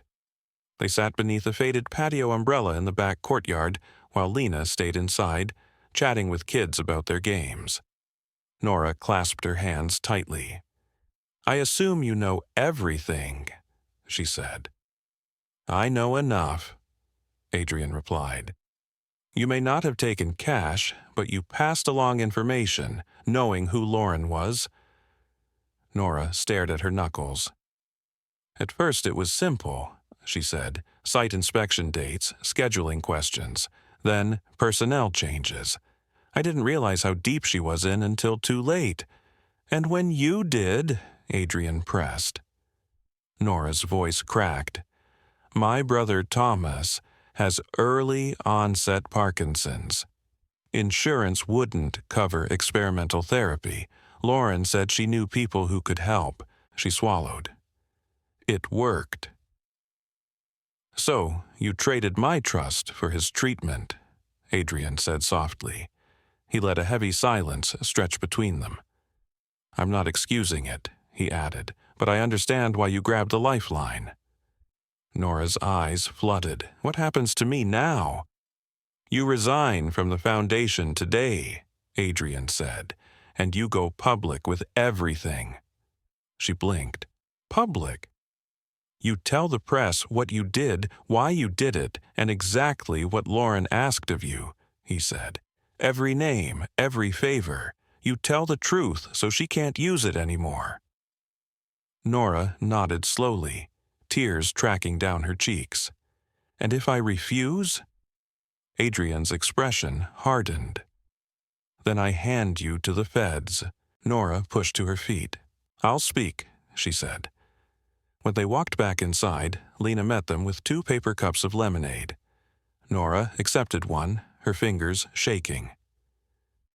They sat beneath a faded patio umbrella in the back courtyard while Lena stayed inside, chatting with kids about their games. Nora clasped her hands tightly. I assume you know everything, she said. I know enough, Adrian replied. You may not have taken cash, but you passed along information, knowing who Lauren was. Nora stared at her knuckles. At first it was simple, she said, site inspection dates, scheduling questions, then personnel changes. I didn't realize how deep she was in until too late. And when you did, Adrian pressed. Nora's voice cracked. My brother Thomas has early onset Parkinson's. Insurance wouldn't cover experimental therapy. Lauren said she knew people who could help. She swallowed. It worked. So, you traded my trust for his treatment, Adrian said softly. He let a heavy silence stretch between them. I'm not excusing it, he added, but I understand why you grabbed the lifeline. Nora's eyes flooded. What happens to me now? You resign from the foundation today, Adrian said, and you go public with everything. She blinked. Public? You tell the press what you did, why you did it, and exactly what Lauren asked of you, he said. Every name, every favor. You tell the truth so she can't use it anymore. Nora nodded slowly, tears tracking down her cheeks. And if I refuse? Adrian's expression hardened. Then I hand you to the feds. Nora pushed to her feet. I'll speak, she said. When they walked back inside, Lena met them with 2 paper cups of lemonade. Nora accepted one, her fingers shaking.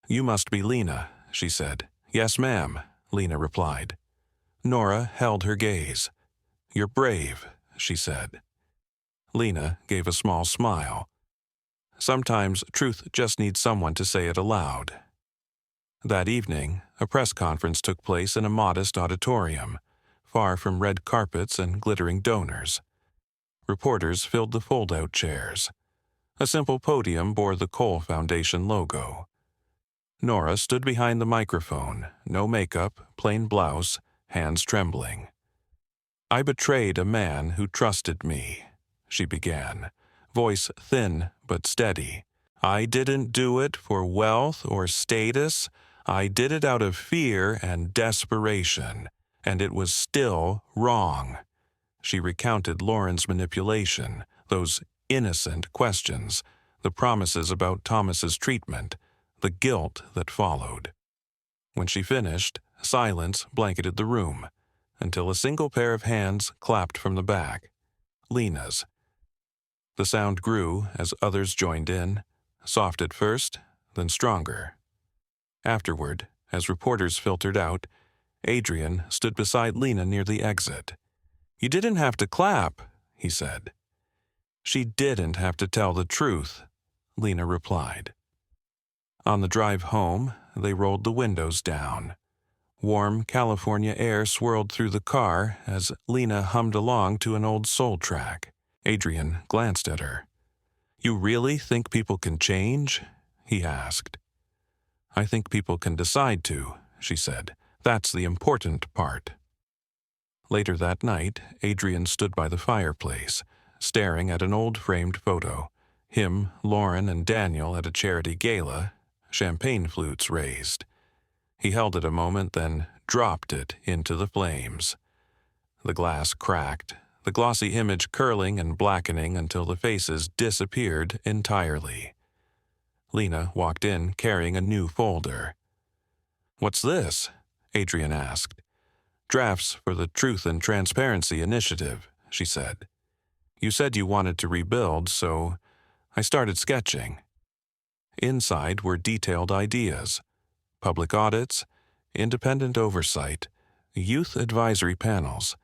You must be Lena, she said. Yes, ma'am, Lena replied. Nora held her gaze. You're brave, she said. Lena gave a small smile. Sometimes truth just needs someone to say it aloud. That evening, a press conference took place in a modest auditorium, far from red carpets and glittering donors. Reporters filled the fold-out chairs. A simple podium bore the Cole Foundation logo. Nora stood behind the microphone, no makeup, plain blouse, hands trembling. I betrayed a man who trusted me, she began, voice thin but steady. I didn't do it for wealth or status. I did it out of fear and desperation, and it was still wrong. She recounted Lauren's manipulation, those innocent questions, the promises about Thomas's treatment, the guilt that followed. When she finished, silence blanketed the room, until a single pair of hands clapped from the back. Lena's. The sound grew as others joined in, soft at first, then stronger. Afterward, as reporters filtered out, Adrian stood beside Lena near the exit. You didn't have to clap, he said. She didn't have to tell the truth, Lena replied. On the drive home, they rolled the windows down. Warm California air swirled through the car as Lena hummed along to an old soul track. Adrian glanced at her. "You really think people can change?" he asked. "I think people can decide to," she said. "That's the important part." Later that night, Adrian stood by the fireplace, staring at an old framed photo. Him, Lauren, and Daniel at a charity gala, champagne flutes raised. He held it a moment, then dropped it into the flames. The glass cracked, the glossy image curling and blackening until the faces disappeared entirely. Lena walked in carrying a new folder. "What's this?" Adrian asked. "Drafts for the Truth and Transparency Initiative," she said. "You said you wanted to rebuild, so I started sketching." Inside were detailed ideas: public audits, independent oversight, youth advisory panels,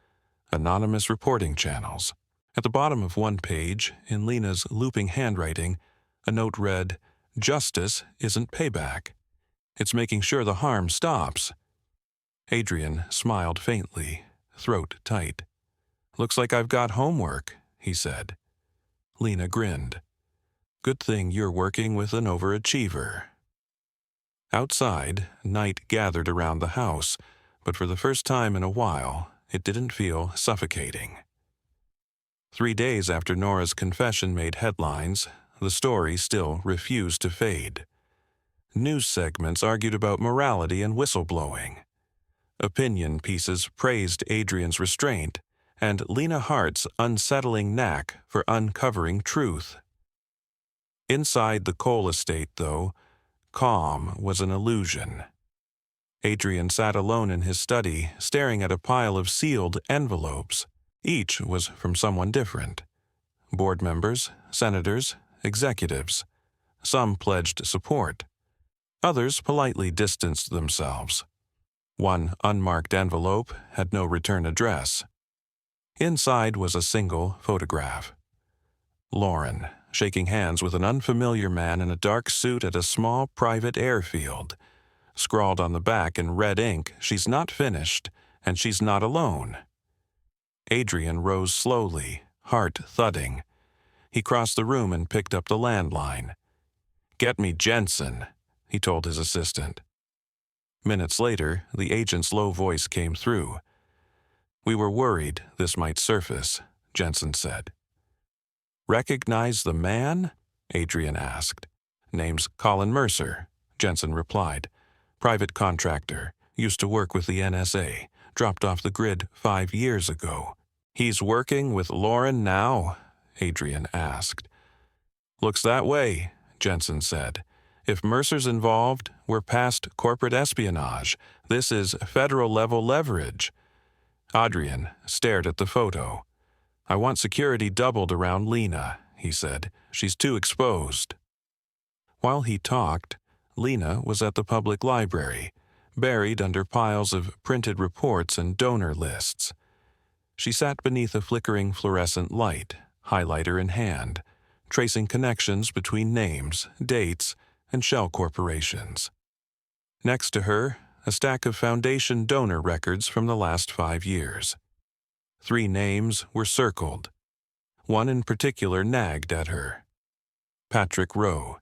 anonymous reporting channels. At the bottom of one page, in Lena's looping handwriting, a note read, "Justice isn't payback. It's making sure the harm stops." Adrian smiled faintly, throat tight. "Looks like I've got homework," he said. Lena grinned. "Good thing you're working with an overachiever." Outside, night gathered around the house, but for the first time in a while, it didn't feel suffocating. 3 days after Nora's confession made headlines, the story still refused to fade. News segments argued about morality and whistleblowing. Opinion pieces praised Adrian's restraint and Lena Hart's unsettling knack for uncovering truth. Inside the Cole estate, though, calm was an illusion. Adrian sat alone in his study, staring at a pile of sealed envelopes. Each was from someone different. Board members, senators, executives. Some pledged support. Others politely distanced themselves. One unmarked envelope had no return address. Inside was a single photograph. Lauren, shaking hands with an unfamiliar man in a dark suit at a small private airfield. Scrawled on the back in red ink, "She's not finished, and she's not alone." Adrian rose slowly, heart thudding. He crossed the room and picked up the landline. "Get me Jensen," he told his assistant. Minutes later, the agent's low voice came through. "We were worried this might surface," Jensen said. "Recognize the man?" Adrian asked. "Name's Colin Mercer," Jensen replied. "Private contractor, used to work with the NSA, dropped off the grid 5 years ago." "He's working with Lauren now?" Adrian asked. "Looks that way," Jensen said. "If Mercer's involved, we're past corporate espionage. This is federal-level leverage." Adrian stared at the photo. "I want security doubled around Lena," he said. "She's too exposed." While he talked, Lena was at the public library, buried under piles of printed reports and donor lists. She sat beneath a flickering fluorescent light, highlighter in hand, tracing connections between names, dates, and shell corporations. Next to her, a stack of foundation donor records from the last 5 years. 3 names were circled. One in particular nagged at her. Patrick Rowe.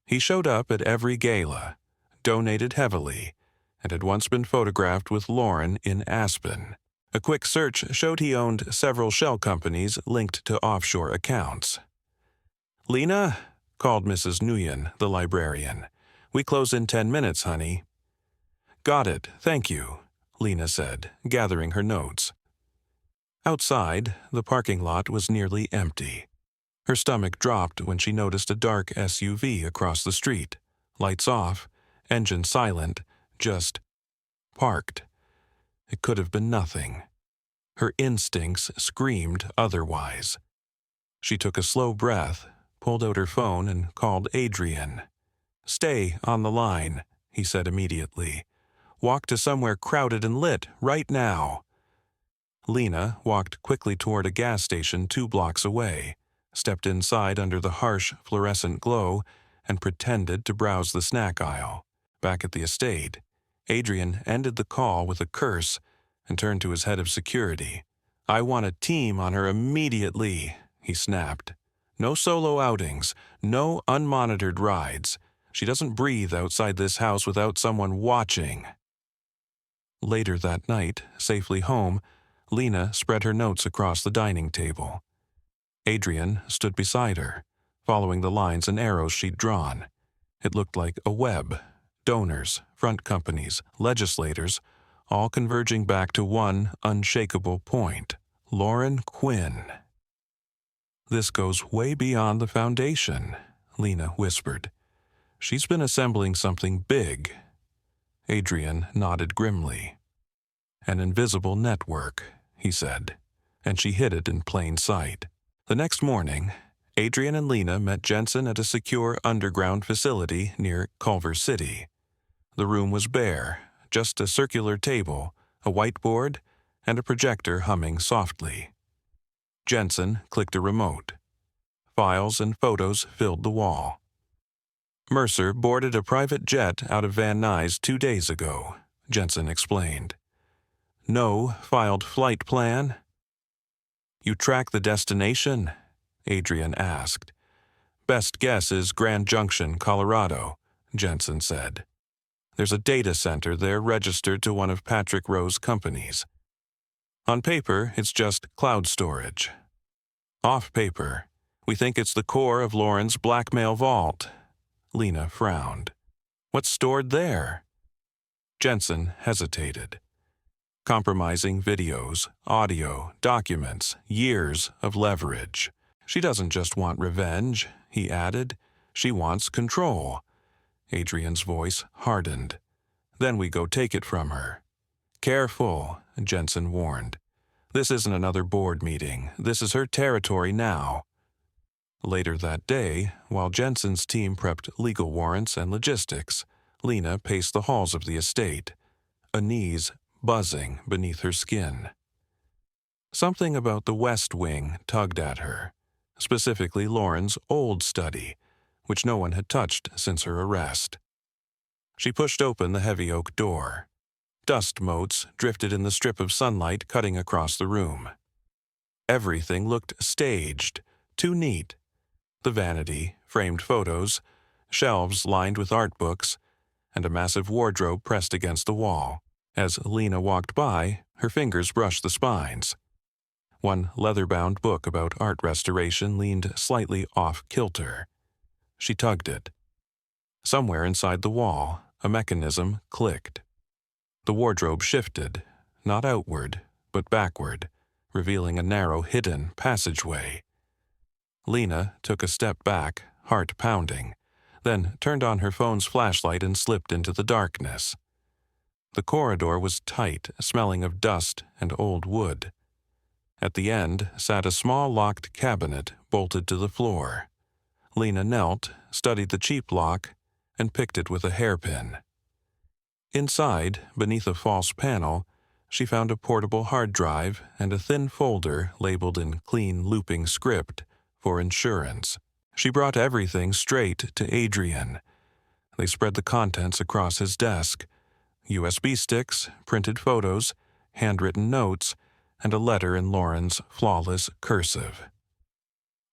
He showed up at every gala, donated heavily, and had once been photographed with Lauren in Aspen. A quick search showed he owned several shell companies linked to offshore accounts. "Lena?" called Mrs. Nguyen, the librarian. "We close in 10 minutes, honey." "Got it, thank you," Lena said, gathering her notes. Outside, the parking lot was nearly empty. Her stomach dropped when she noticed a dark SUV across the street. Lights off, engine silent, just parked. It could have been nothing. Her instincts screamed otherwise. She took a slow breath, pulled out her phone, and called Adrian. "Stay on the line," he said immediately. "Walk to somewhere crowded and lit right now." Lena walked quickly toward a gas station 2 blocks away, stepped inside under the harsh fluorescent glow, and pretended to browse the snack aisle. Back at the estate, Adrian ended the call with a curse and turned to his head of security. "I want a team on her immediately," he snapped. "No solo outings, no unmonitored rides. She doesn't breathe outside this house without someone watching." Later that night, safely home, Lena spread her notes across the dining table. Adrian stood beside her, following the lines and arrows she'd drawn. It looked like a web. Donors, front companies, legislators, all converging back to one unshakable point: Lauren Quinn. "This goes way beyond the foundation," Lena whispered. "She's been assembling something big." Adrian nodded grimly. "An invisible network," he said, and she hid it in plain sight. The next morning, Adrian and Lena met Jensen at a secure underground facility near Culver City. The room was bare, just a circular table, a whiteboard, and a projector humming softly. Jensen clicked a remote. Files and photos filled the wall. "Mercer boarded a private jet out of Van Nuys 2 days ago," Jensen explained. "No filed flight plan?" "You track the destination?" Adrian asked. "Best guess is Grand Junction, Colorado," Jensen said. "There's a data center there registered to one of Patrick Rowe's companies. On paper, it's just cloud storage. Off paper, we think it's the core of Lauren's blackmail vault." Lena frowned. "What's stored there?" Jensen hesitated. "Compromising videos, audio, documents, years of leverage. She doesn't just want revenge," he added. "She wants control." Adrian's voice hardened. "Then we go take it from her." "Careful," Jensen warned. "This isn't another board meeting. This is her territory now." Later that day, while Jensen's team prepped legal warrants and logistics, Lena paced the halls of the estate, unease buzzing beneath her skin. Something about the West Wing tugged at her, specifically Lauren's old study, which no one had touched since her arrest. She pushed open the heavy oak door. Dust motes drifted in the strip of sunlight cutting across the room. Everything looked staged, too neat. The vanity, framed photos, shelves lined with art books, and a massive wardrobe pressed against the wall. As Lena walked by, her fingers brushed the spines. One leather-bound book about art restoration leaned slightly off-kilter. She tugged it. Somewhere inside the wall, a mechanism clicked. The wardrobe shifted, not outward, but backward, revealing a narrow, hidden passageway. Lena took a step back, heart pounding, then turned on her phone's flashlight and slipped into the darkness. The corridor was tight, smelling of dust and old wood. At the end sat a small locked cabinet bolted to the floor. Lena knelt, studied the cheap lock, and picked it with a hairpin. Inside, beneath a false panel, she found a portable hard drive and a thin folder labeled in clean looping script for insurance. She brought everything straight to Adrian. They spread the contents across his desk: USB sticks, printed photos, handwritten notes, and a letter in Lauren's flawless cursive.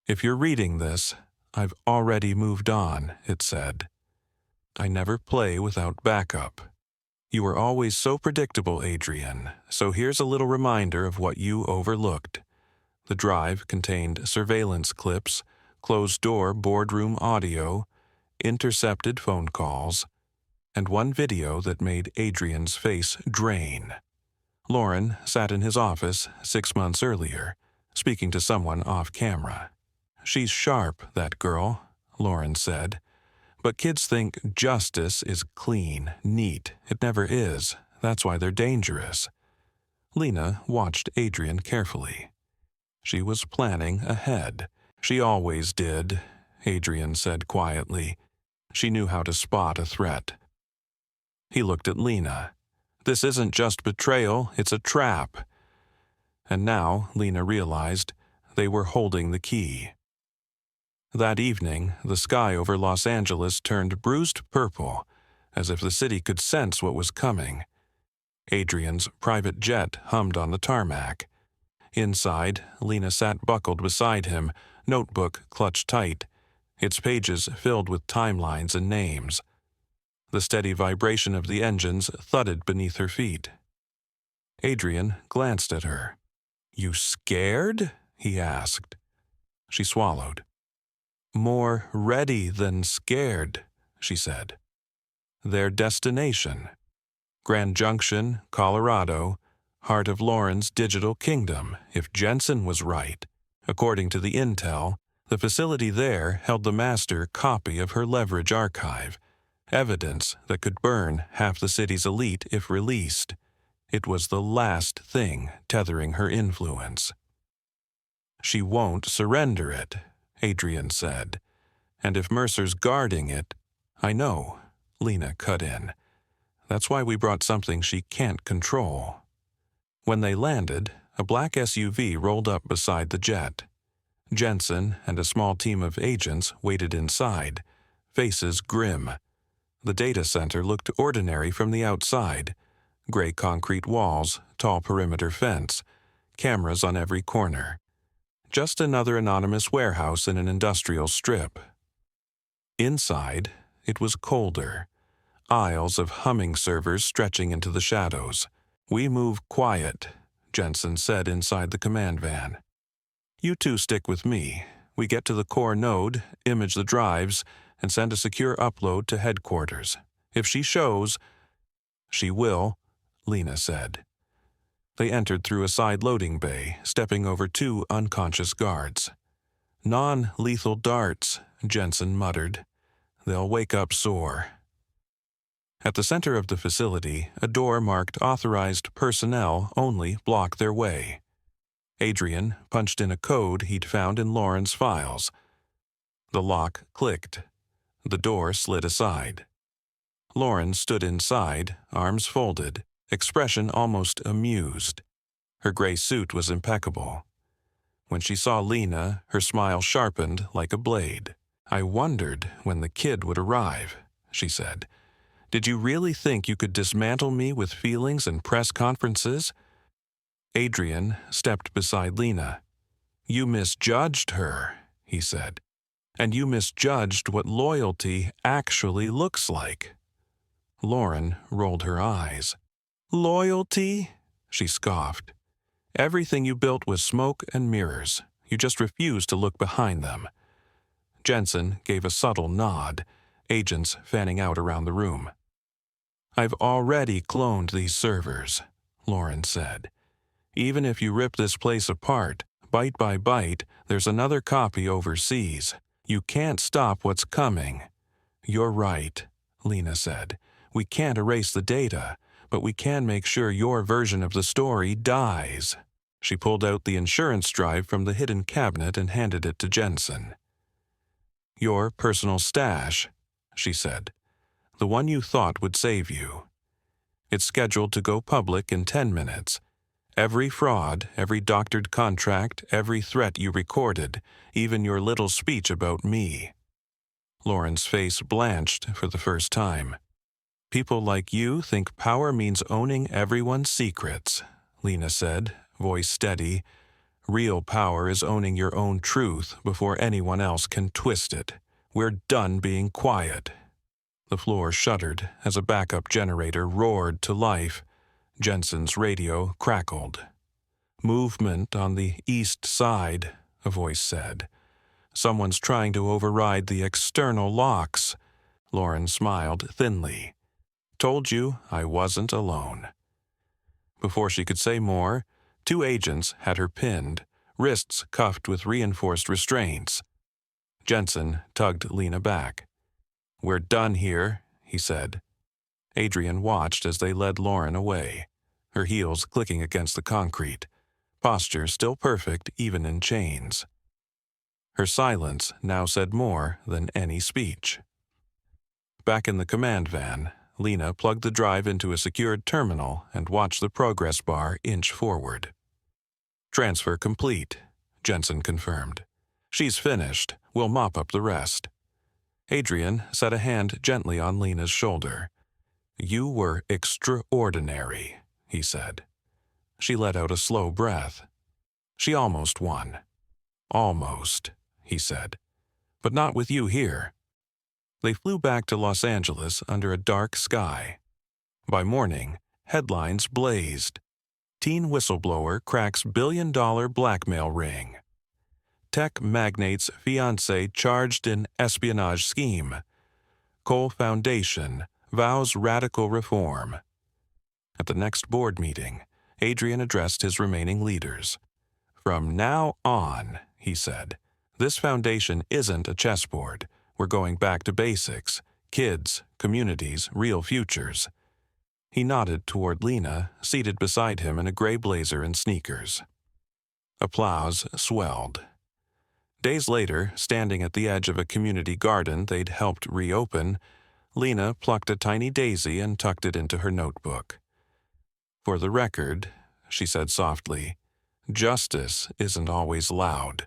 "If you're reading this, I've already moved on," it said. "I never play without backup. You were always so predictable, Adrian, so here's a little reminder of what you overlooked." The drive contained surveillance clips, closed-door boardroom audio, intercepted phone calls, and one video that made Adrian's face drain. Lauren sat in his office 6 months earlier, speaking to someone off-camera. "She's sharp, that girl," Lauren said. "But kids think justice is clean, neat. It never is. That's why they're dangerous." Lena watched Adrian carefully. She was planning ahead. "She always did," Adrian said quietly. "She knew how to spot a threat." He looked at Lena. "This isn't just betrayal, it's a trap." And now, Lena realized, they were holding the key. That evening, the sky over Los Angeles turned bruised purple, as if the city could sense what was coming. Adrian's private jet hummed on the tarmac. Inside, Lena sat buckled beside him, notebook clutched tight, its pages filled with timelines and names. The steady vibration of the engines thudded beneath her feet. Adrian glanced at her. "You scared?" he asked. She swallowed. "More ready than scared," she said. Their destination: Grand Junction, Colorado, heart of Lauren's digital kingdom, if Jensen was right. According to the intel, the facility there held the master copy of her leverage archive, evidence that could burn half the city's elite if released. It was the last thing tethering her influence. "She won't surrender it," Adrian said. "And if Mercer's guarding it—" "I know," Lena cut in. "That's why we brought something she can't control." When they landed, a black SUV rolled up beside the jet. Jensen and a small team of agents waited inside, faces grim. The data center looked ordinary from the outside. Gray concrete walls, tall perimeter fence, cameras on every corner. Just another anonymous warehouse in an industrial strip. Inside, it was colder. Aisles of humming servers stretching into the shadows. "We move quiet," Jensen said inside the command van. "You two stick with me. We get to the core node, image the drives, and send a secure upload to headquarters. If she shows—" "She will," Lena said. They entered through a side loading bay, stepping over two unconscious guards. "Non-lethal darts," Jensen muttered. "They'll wake up sore." At the center of the facility, a door marked "Authorized Personnel Only" blocked their way. Adrian punched in a code he'd found in Lauren's files. The lock clicked. The door slid aside. Lauren stood inside, arms folded, expression almost amused. Her gray suit was impeccable. When she saw Lena, her smile sharpened like a blade. "I wondered when the kid would arrive," she said. "Did you really think you could dismantle me with feelings and press conferences?" Adrian stepped beside Lena. "You misjudged her," he said. "And you misjudged what loyalty actually looks like." Lauren rolled her eyes. "Loyalty?" she scoffed. "Everything you built was smoke and mirrors. You just refused to look behind them." Jensen gave a subtle nod, agents fanning out around the room. "I've already cloned these servers," Lauren said. "Even if you rip this place apart, byte by byte, there's another copy overseas. You can't stop what's coming." "You're right," Lena said. "We can't erase the data, but we can make sure your version of the story dies." She pulled out the insurance drive from the hidden cabinet and handed it to Jensen. "Your personal stash," she said. "The one you thought would save you. It's scheduled to go public in 10 minutes. Every fraud, every doctored contract, every threat you recorded, even your little speech about me." Lauren's face blanched for the first time. "People like you think power means owning everyone's secrets," Lena said, voice steady. "Real power is owning your own truth before anyone else can twist it. We're done being quiet." The floor shuddered as a backup generator roared to life. Jensen's radio crackled. "Movement on the east side," a voice said. "Someone's trying to override the external locks." Lauren smiled thinly. "Told you I wasn't alone." Before she could say more, two agents had her pinned, wrists cuffed with reinforced restraints. Jensen tugged Lena back. "We're done here," he said. Adrian watched as they led Lauren away, her heels clicking against the concrete, posture still perfect even in chains. Her silence now said more than any speech. Back in the command van, Lena plugged the drive into a secured terminal and watched the progress bar inch forward. "Transfer complete," Jensen confirmed. "She's finished. We'll mop up the rest." Adrian set a hand gently on Lena's shoulder. "You were extraordinary," he said. She let out a slow breath. She almost won. Almost, he said. But not with you here. They flew back to Los Angeles under a dark sky. By morning, headlines blazed. Teen whistleblower cracks billion-dollar blackmail ring. Tech magnate's fiancée charged in espionage scheme. Cole Foundation vows radical reform. At the next board meeting, Adrian addressed his remaining leaders. From now on, he said, this foundation isn't a chessboard. We're going back to basics. Kids, communities, real futures. He nodded toward Lena, seated beside him in a gray blazer and sneakers. Applause swelled. Days later, standing at the edge of a community garden they'd helped reopen, Lena plucked a tiny daisy and tucked it into her notebook. For the record, she said softly, justice isn't always loud.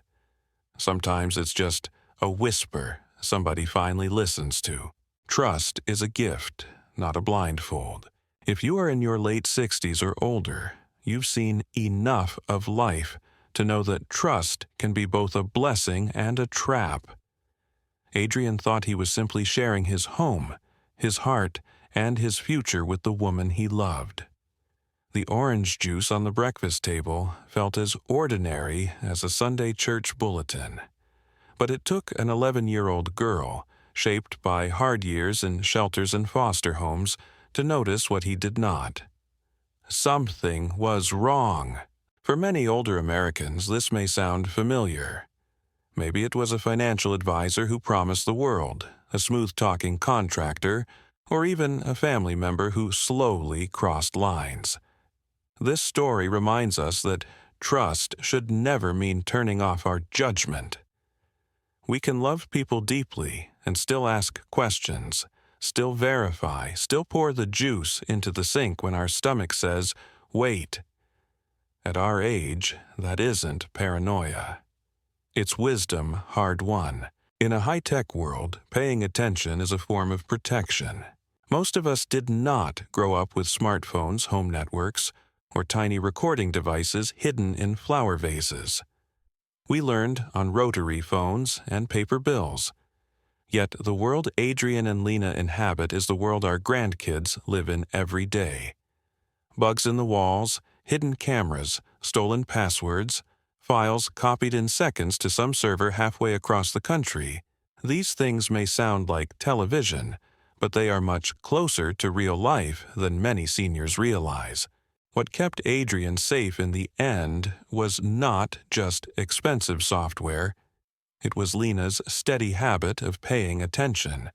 Sometimes it's just a whisper somebody finally listens to. Trust is a gift, not a blindfold. If you are in your late 60s or older, you've seen enough of life to know that trust can be both a blessing and a trap. Adrian thought he was simply sharing his home, his heart, and his future with the woman he loved. The orange juice on the breakfast table felt as ordinary as a Sunday church bulletin. But it took an 11-year-old girl, shaped by hard years in shelters and foster homes, to notice what he did not. Something was wrong. For many older Americans, this may sound familiar. Maybe it was a financial advisor who promised the world, a smooth-talking contractor, or even a family member who slowly crossed lines. This story reminds us that trust should never mean turning off our judgment. We can love people deeply and still ask questions, still verify, still pour the juice into the sink when our stomach says, wait. At our age, that isn't paranoia. It's wisdom hard-won. In a high-tech world, paying attention is a form of protection. Most of us did not grow up with smartphones, home networks, or tiny recording devices hidden in flower vases. We learned on rotary phones and paper bills. Yet the world Adrian and Lena inhabit is the world our grandkids live in every day. Bugs in the walls, hidden cameras, stolen passwords, files copied in seconds to some server halfway across the country. These things may sound like television, but they are much closer to real life than many seniors realize. What kept Adrian safe in the end was not just expensive software. It was Lena's steady habit of paying attention.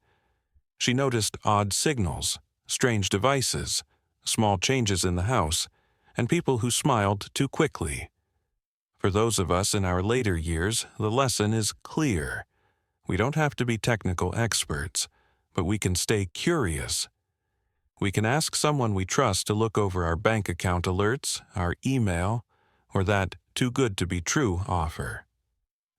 She noticed odd signals, strange devices, small changes in the house, and people who smiled too quickly. For those of us in our later years, the lesson is clear. We don't have to be technical experts, but we can stay curious. We can ask someone we trust to look over our bank account alerts, our email, or that too-good-to-be-true offer.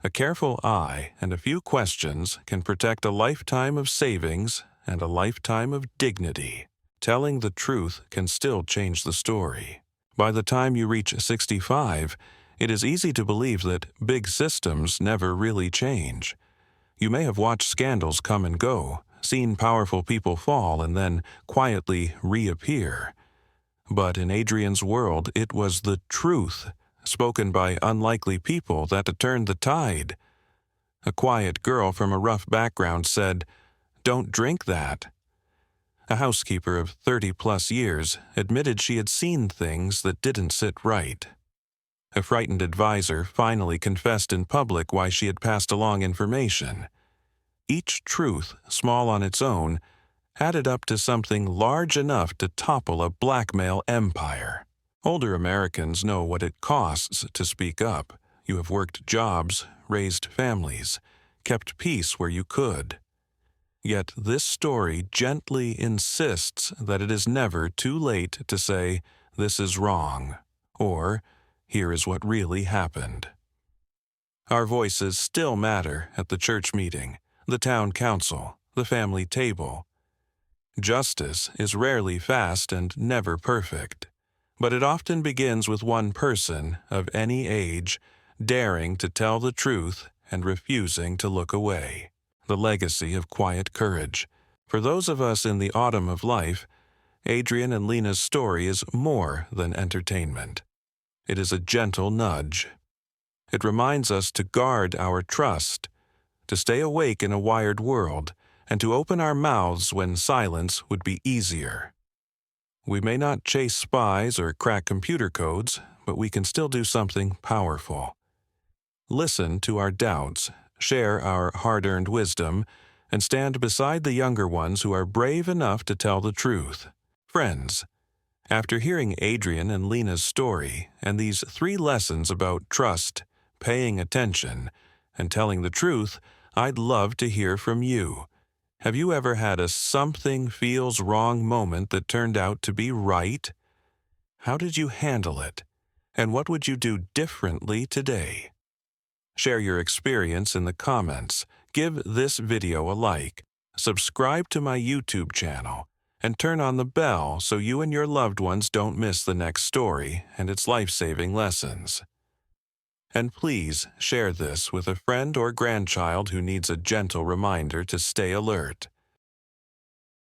A careful eye and a few questions can protect a lifetime of savings and a lifetime of dignity. Telling the truth can still change the story. By the time you reach 65, it is easy to believe that big systems never really change. You may have watched scandals come and go, seen powerful people fall and then quietly reappear. But in Adrian's world, it was the truth, spoken by unlikely people, that turned the tide. A quiet girl from a rough background said, "Don't drink that." A housekeeper of 30-plus years admitted she had seen things that didn't sit right. A frightened advisor finally confessed in public why she had passed along information. Each truth, small on its own, added up to something large enough to topple a blackmail empire. Older Americans know what it costs to speak up. You have worked jobs, raised families, kept peace where you could. Yet this story gently insists that it is never too late to say, "This is wrong," or "Here is what really happened." Our voices still matter at the church meeting, the town council, the family table. Justice is rarely fast and never perfect, But it often begins with one person of any age daring to tell the truth and refusing to look away. The legacy of quiet courage. For those of us in the autumn of life, Adrian and Lena's story is more than entertainment. It is a gentle nudge. It reminds us to guard our trust, to stay awake in a wired world, and to open our mouths when silence would be easier. We may not chase spies or crack computer codes, but we can still do something powerful. Listen to our doubts, share our hard-earned wisdom, and stand beside the younger ones who are brave enough to tell the truth. Friends, after hearing Adrian and Lena's story and these 3 lessons about trust, paying attention, and telling the truth, I'd love to hear from you. Have you ever had a something feels wrong moment that turned out to be right? How did you handle it? And what would you do differently today? Share your experience in the comments, give this video a like, subscribe to my YouTube channel, and turn on the bell so you and your loved ones don't miss the next story and its life-saving lessons. And please share this with a friend or grandchild who needs a gentle reminder to stay alert.